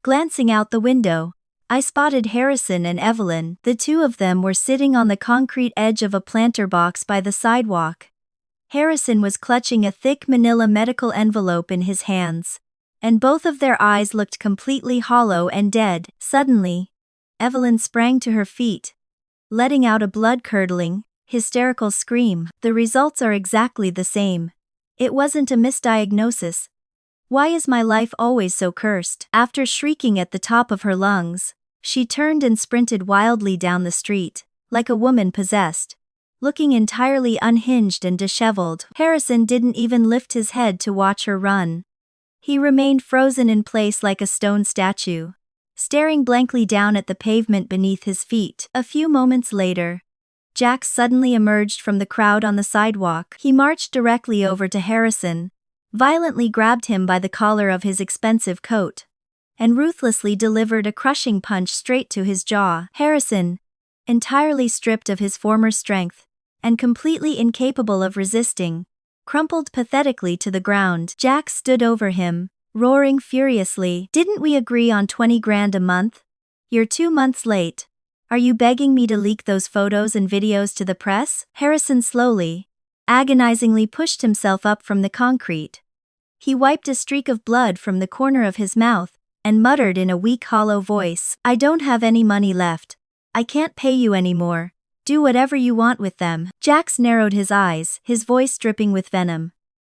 Glancing out the window, I spotted Harrison and Evelyn. The two of them were sitting on the concrete edge of a planter box by the sidewalk. Harrison was clutching a thick manila medical envelope in his hands, and both of their eyes looked completely hollow and dead. Suddenly, Evelyn sprang to her feet, letting out a blood-curdling, hysterical scream. The results are exactly the same. It wasn't a misdiagnosis. Why is my life always so cursed? After shrieking at the top of her lungs, she turned and sprinted wildly down the street, like a woman possessed, looking entirely unhinged and disheveled. Harrison didn't even lift his head to watch her run. He remained frozen in place like a stone statue, staring blankly down at the pavement beneath his feet. A few moments later, Jack suddenly emerged from the crowd on the sidewalk. He marched directly over to Harrison, violently grabbed him by the collar of his expensive coat, and ruthlessly delivered a crushing punch straight to his jaw. Harrison, entirely stripped of his former strength, and completely incapable of resisting, crumpled pathetically to the ground. Jack stood over him, roaring furiously. "Didn't we agree on 20 grand a month? You're 2 months late. Are you begging me to leak those photos and videos to the press?" Harrison slowly, agonizingly pushed himself up from the concrete. He wiped a streak of blood from the corner of his mouth, and muttered in a weak, hollow voice, "I don't have any money left. I can't pay you anymore. Do whatever you want with them." Jax narrowed his eyes, his voice dripping with venom.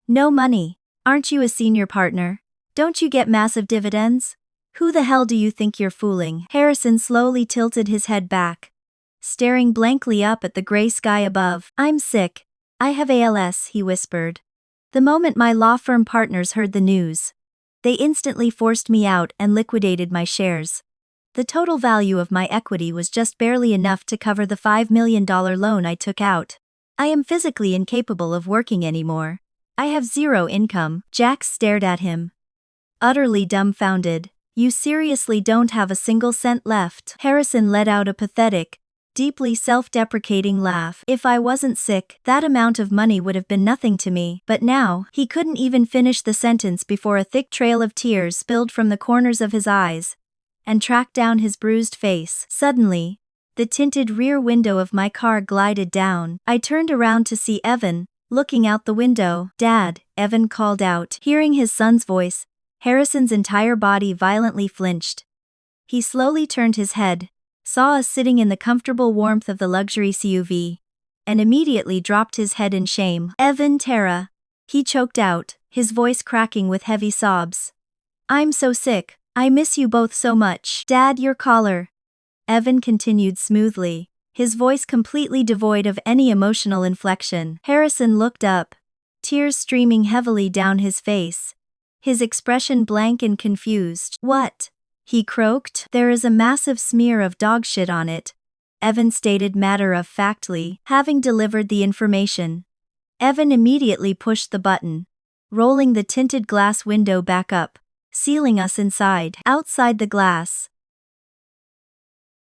"No money? Aren't you a senior partner? Don't you get massive dividends? Who the hell do you think you're fooling?" Harrison slowly tilted his head back, staring blankly up at the gray sky above. "I'm sick. I have ALS," he whispered. "The moment my law firm partners heard the news, they instantly forced me out and liquidated my shares. The total value of my equity was just barely enough to cover the $5 million loan I took out. I am physically incapable of working anymore. I have zero income." Jax stared at him, utterly dumbfounded. "You seriously don't have a single cent left?" Harrison let out a pathetic, deeply self-deprecating laugh. "If I wasn't sick, that amount of money would have been nothing to me." But now, he couldn't even finish the sentence before a thick trail of tears spilled from the corners of his eyes and tracked down his bruised face. Suddenly, the tinted rear window of my car glided down. I turned around to see Evan, looking out the window. "Dad," Evan called out. Hearing his son's voice, Harrison's entire body violently flinched. He slowly turned his head, saw us sitting in the comfortable warmth of the luxury SUV, and immediately dropped his head in shame. "Evan, Tara," he choked out, his voice cracking with heavy sobs. "I'm so sick. I miss you both so much." "Dad, your collar," Evan continued smoothly, his voice completely devoid of any emotional inflection. Harrison looked up, tears streaming heavily down his face, his expression blank and confused. "What?" he croaked. "There is a massive smear of dog shit on it," Evan stated matter-of-factly. Having delivered the information, Evan immediately pushed the button, rolling the tinted glass window back up, sealing us inside. Outside the glass,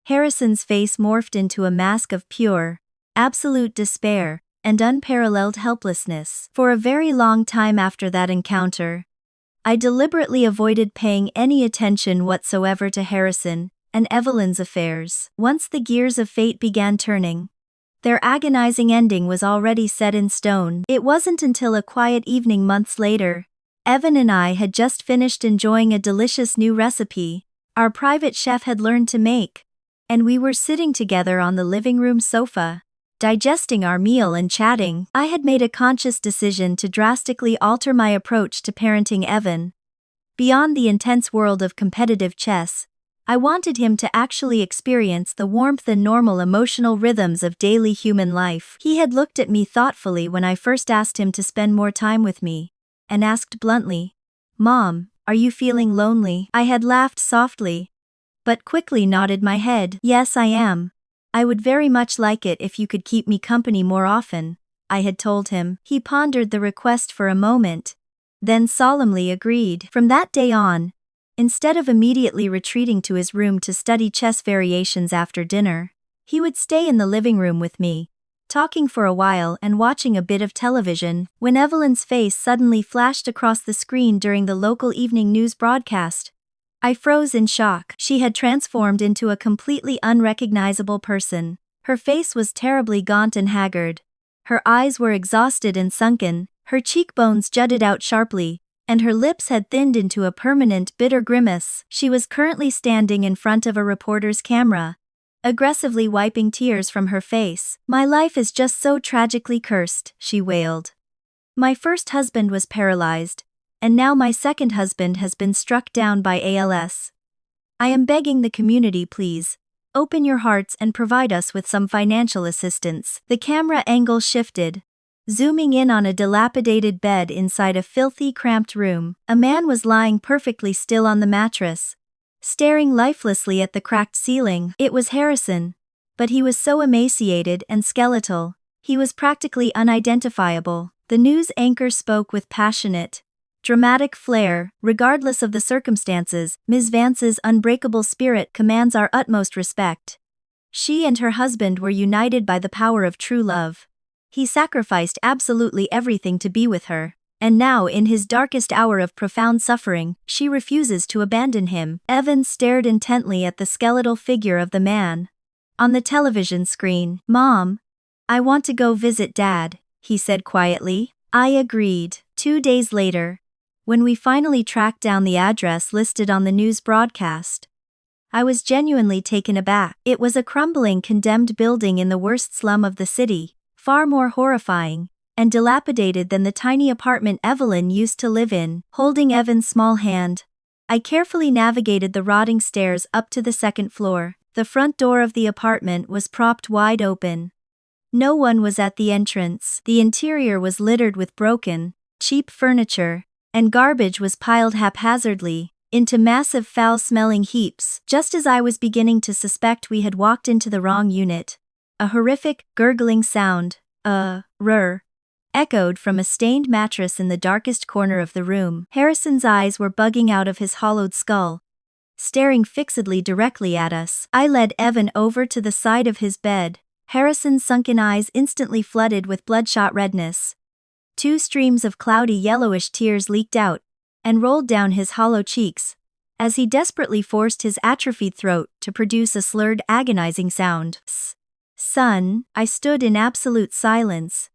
Harrison's face morphed into a mask of pure, absolute despair and unparalleled helplessness. For a very long time after that encounter, I deliberately avoided paying any attention whatsoever to Harrison and Evelyn's affairs. Once the gears of fate began turning, their agonizing ending was already set in stone. It wasn't until a quiet evening months later, Evan and I had just finished enjoying a delicious new recipe our private chef had learned to make, and we were sitting together on the living room sofa, digesting our meal and chatting. I had made a conscious decision to drastically alter my approach to parenting Evan. Beyond the intense world of competitive chess, I wanted him to actually experience the warmth and normal emotional rhythms of daily human life. He had looked at me thoughtfully when I first asked him to spend more time with me, and asked bluntly, "Mom, are you feeling lonely?" I had laughed softly, but quickly nodded my head. "Yes, I am. I would very much like it if you could keep me company more often," I had told him. He pondered the request for a moment, then solemnly agreed. From that day on, instead of immediately retreating to his room to study chess variations after dinner, He would stay in the living room with me, talking for a while and watching a bit of television, when Evelyn's face suddenly flashed across the screen during the local evening news broadcast. I froze in shock. She had transformed into a completely unrecognizable person. Her face was terribly gaunt and haggard. Her eyes were exhausted and sunken, her cheekbones jutted out sharply, and her lips had thinned into a permanent, bitter grimace. She was currently standing in front of a reporter's camera, aggressively wiping tears from her face. "My life is just so tragically cursed," she wailed. "My first husband was paralyzed, and now my second husband has been struck down by ALS. I am begging the community, please, open your hearts and provide us with some financial assistance." The camera angle shifted, zooming in on a dilapidated bed inside a filthy, cramped room. A man was lying perfectly still on the mattress, staring lifelessly at the cracked ceiling. It was Harrison, but he was so emaciated and skeletal, he was practically unidentifiable. The news anchor spoke with passionate, dramatic flair. "Regardless of the circumstances, Ms. Vance's unbreakable spirit commands our utmost respect. She and her husband were united by the power of true love. He sacrificed absolutely everything to be with her, and now in his darkest hour of profound suffering, she refuses to abandon him." Evan stared intently at the skeletal figure of the man on the television screen. "Mom, I want to go visit Dad," he said quietly. I agreed. 2 days later, when we finally tracked down the address listed on the news broadcast, I was genuinely taken aback. It was a crumbling, condemned building in the worst slum of the city, far more horrifying and dilapidated than the tiny apartment Evelyn used to live in. Holding Evan's small hand, I carefully navigated the rotting stairs up to the second floor. The front door of the apartment was propped wide open. No one was at the entrance. The interior was littered with broken, cheap furniture, and garbage was piled haphazardly into massive, foul-smelling heaps. Just as I was beginning to suspect we had walked into the wrong unit, a horrific, gurgling sound, rrr, echoed from a stained mattress in the darkest corner of the room. Harrison's eyes were bugging out of his hollowed skull, staring fixedly directly at us. I led Evan over to the side of his bed. Harrison's sunken eyes instantly flooded with bloodshot redness. 2 streams of cloudy yellowish tears leaked out and rolled down his hollow cheeks as he desperately forced his atrophied throat to produce a slurred, agonizing sound. "Son," I stood in absolute silence,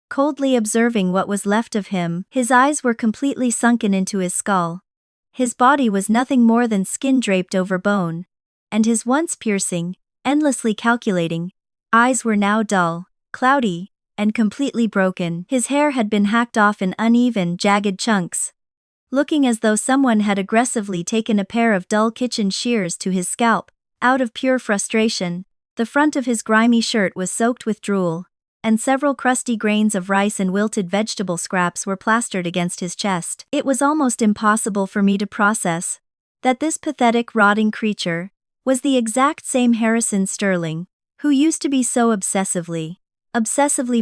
coldly observing what was left of him. His eyes were completely sunken into his skull. His body was nothing more than skin draped over bone, and his once piercing, endlessly calculating eyes were now dull, cloudy, and completely broken. His hair had been hacked off in uneven, jagged chunks, looking as though someone had aggressively taken a pair of dull kitchen shears to his scalp. Out of pure frustration, the front of his grimy shirt was soaked with drool, and several crusty grains of rice and wilted vegetable scraps were plastered against his chest. It was almost impossible for me to process that this pathetic, rotting creature was the exact same Harrison Sterling, who used to be so obsessively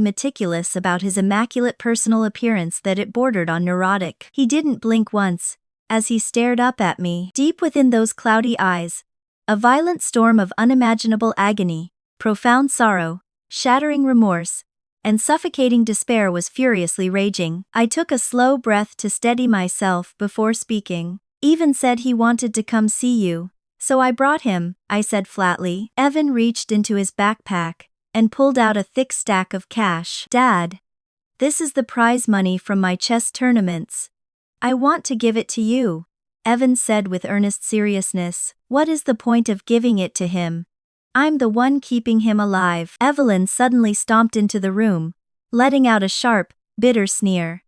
meticulous about his immaculate personal appearance that it bordered on neurotic. He didn't blink once as he stared up at me. Deep within those cloudy eyes, a violent storm of unimaginable agony, profound sorrow, shattering remorse, and suffocating despair was furiously raging. I took a slow breath to steady myself before speaking. "Evan said he wanted to come see you, so I brought him," I said flatly. Evan reached into his backpack and pulled out a thick stack of cash. "Dad, this is the prize money from my chess tournaments. I want to give it to you," Evan said with earnest seriousness. "What is the point of giving it to him? I'm the one keeping him alive." Evelyn suddenly stomped into the room, letting out a sharp, bitter sneer.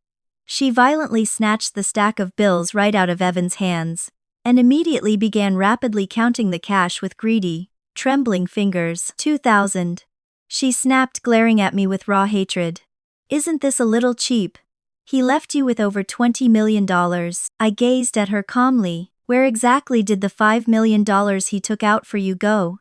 She violently snatched the stack of bills right out of Evan's hands, and immediately began rapidly counting the cash with greedy, trembling fingers. 2,000. She snapped, glaring at me with raw hatred. "Isn't this a little cheap? He left you with over $20 million. I gazed at her calmly. "Where exactly did the $5 million he took out for you go?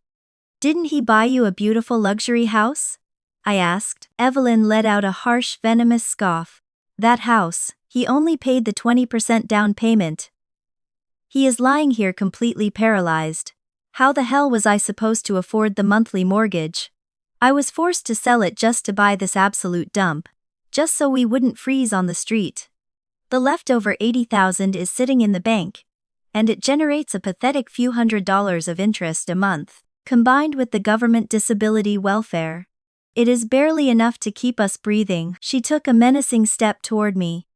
Didn't he buy you a beautiful luxury house?" I asked. Evelyn let out a harsh, venomous scoff. "That house, he only paid the 20% down payment. He is lying here completely paralyzed. How the hell was I supposed to afford the monthly mortgage? I was forced to sell it just to buy this absolute dump, just so we wouldn't freeze on the street. The leftover $80,000 is sitting in the bank, and it generates a pathetic few $100s of interest a month, combined with the government disability welfare. It is barely enough to keep us breathing. She took a menacing step toward me.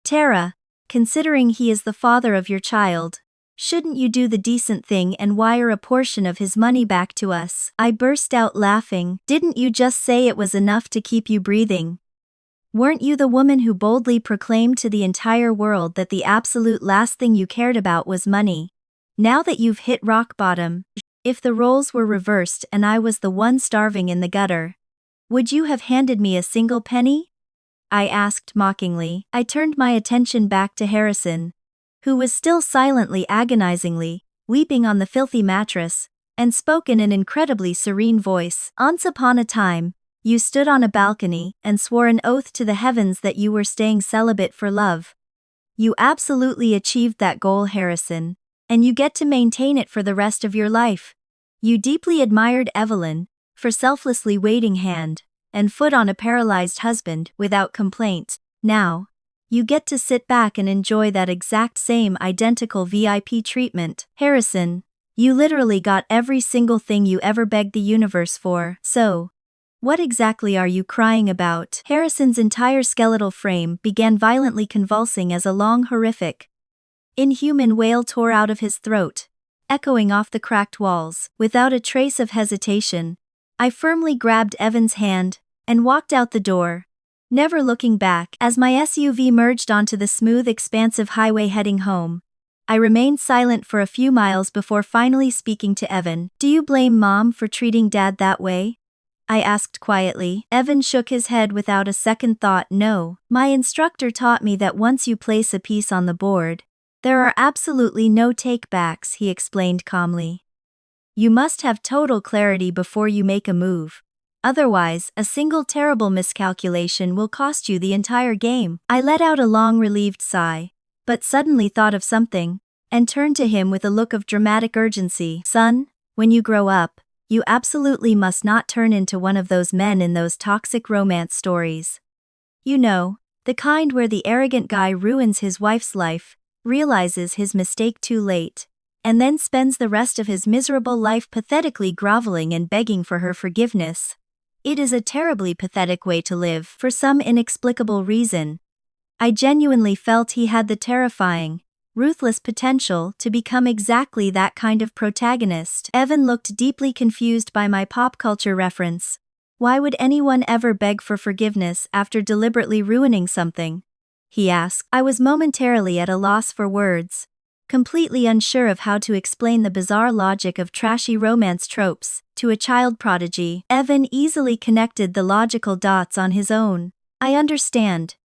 Tara, considering he is the father of your child, shouldn't you do the decent thing and wire a portion of his money back to us? I burst out laughing. Didn't you just say it was enough to keep you breathing? Weren't you the woman who boldly proclaimed to the entire world that the absolute last thing you cared about was money? Now that you've hit rock bottom, if the roles were reversed and I was the one starving in the gutter, would you have handed me a single penny? I asked mockingly. I turned my attention back to Harrison, who was still silently agonizingly weeping on the filthy mattress, and spoke in an incredibly serene voice. Once upon a time, you stood on a balcony and swore an oath to the heavens that you were staying celibate for love. You absolutely achieved that goal, Harrison, and you get to maintain it for the rest of your life. You deeply admired Evelyn for selflessly waiting hand and foot on a paralyzed husband without complaint. Now, you get to sit back and enjoy that exact same identical VIP treatment. Harrison, you literally got every single thing you ever begged the universe for. So, what exactly are you crying about? Harrison's entire skeletal frame began violently convulsing as a long, horrific, inhuman wail tore out of his throat, echoing off the cracked walls. Without a trace of hesitation, I firmly grabbed Evan's hand and walked out the door, never looking back. As my SUV merged onto the smooth, expansive highway heading home, I remained silent for a few miles before finally speaking to Evan. Do you blame Mom for treating Dad that way? I asked quietly. Evan shook his head without a second thought. No, my instructor taught me that once you place a piece on the board, there are absolutely no take-backs, he explained calmly. You must have total clarity before you make a move. Otherwise, a single terrible miscalculation will cost you the entire game. I let out a long, relieved sigh, but suddenly thought of something, and turned to him with a look of dramatic urgency. Son, when you grow up, you absolutely must not turn into one of those men in those toxic romance stories. You know, the kind where the arrogant guy ruins his wife's life, realizes his mistake too late, and then spends the rest of his miserable life pathetically groveling and begging for her forgiveness. It is a terribly pathetic way to live. For some inexplicable reason, I genuinely felt he had the terrifying, ruthless potential to become exactly that kind of protagonist. Evan looked deeply confused by my pop culture reference. Why would anyone ever beg for forgiveness after deliberately ruining something? He asked. I was momentarily at a loss for words, completely unsure of how to explain the bizarre logic of trashy romance tropes to a child prodigy. Evan easily connected the logical dots on his own. I understand.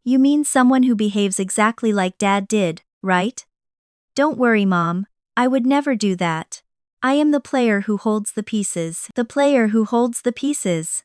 You mean someone who behaves exactly like Dad did, right? Don't worry, Mom. I would never do that. I am the player who holds the pieces. The player who holds the pieces,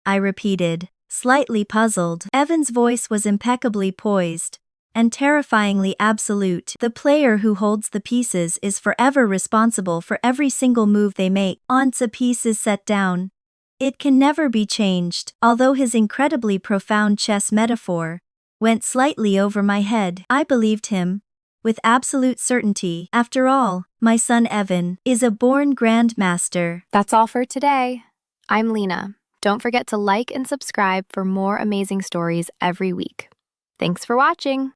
I repeated, slightly puzzled. Evan's voice was impeccably poised and terrifyingly absolute. The player who holds the pieces is forever responsible for every single move they make. Once a piece is set down, it can never be changed. Although his incredibly profound chess metaphor went slightly over my head, I believed him with absolute certainty. After all, my son Evan is a born grandmaster. That's all for today. I'm Lina. Don't forget to like and subscribe for more amazing stories every week. Thanks for watching.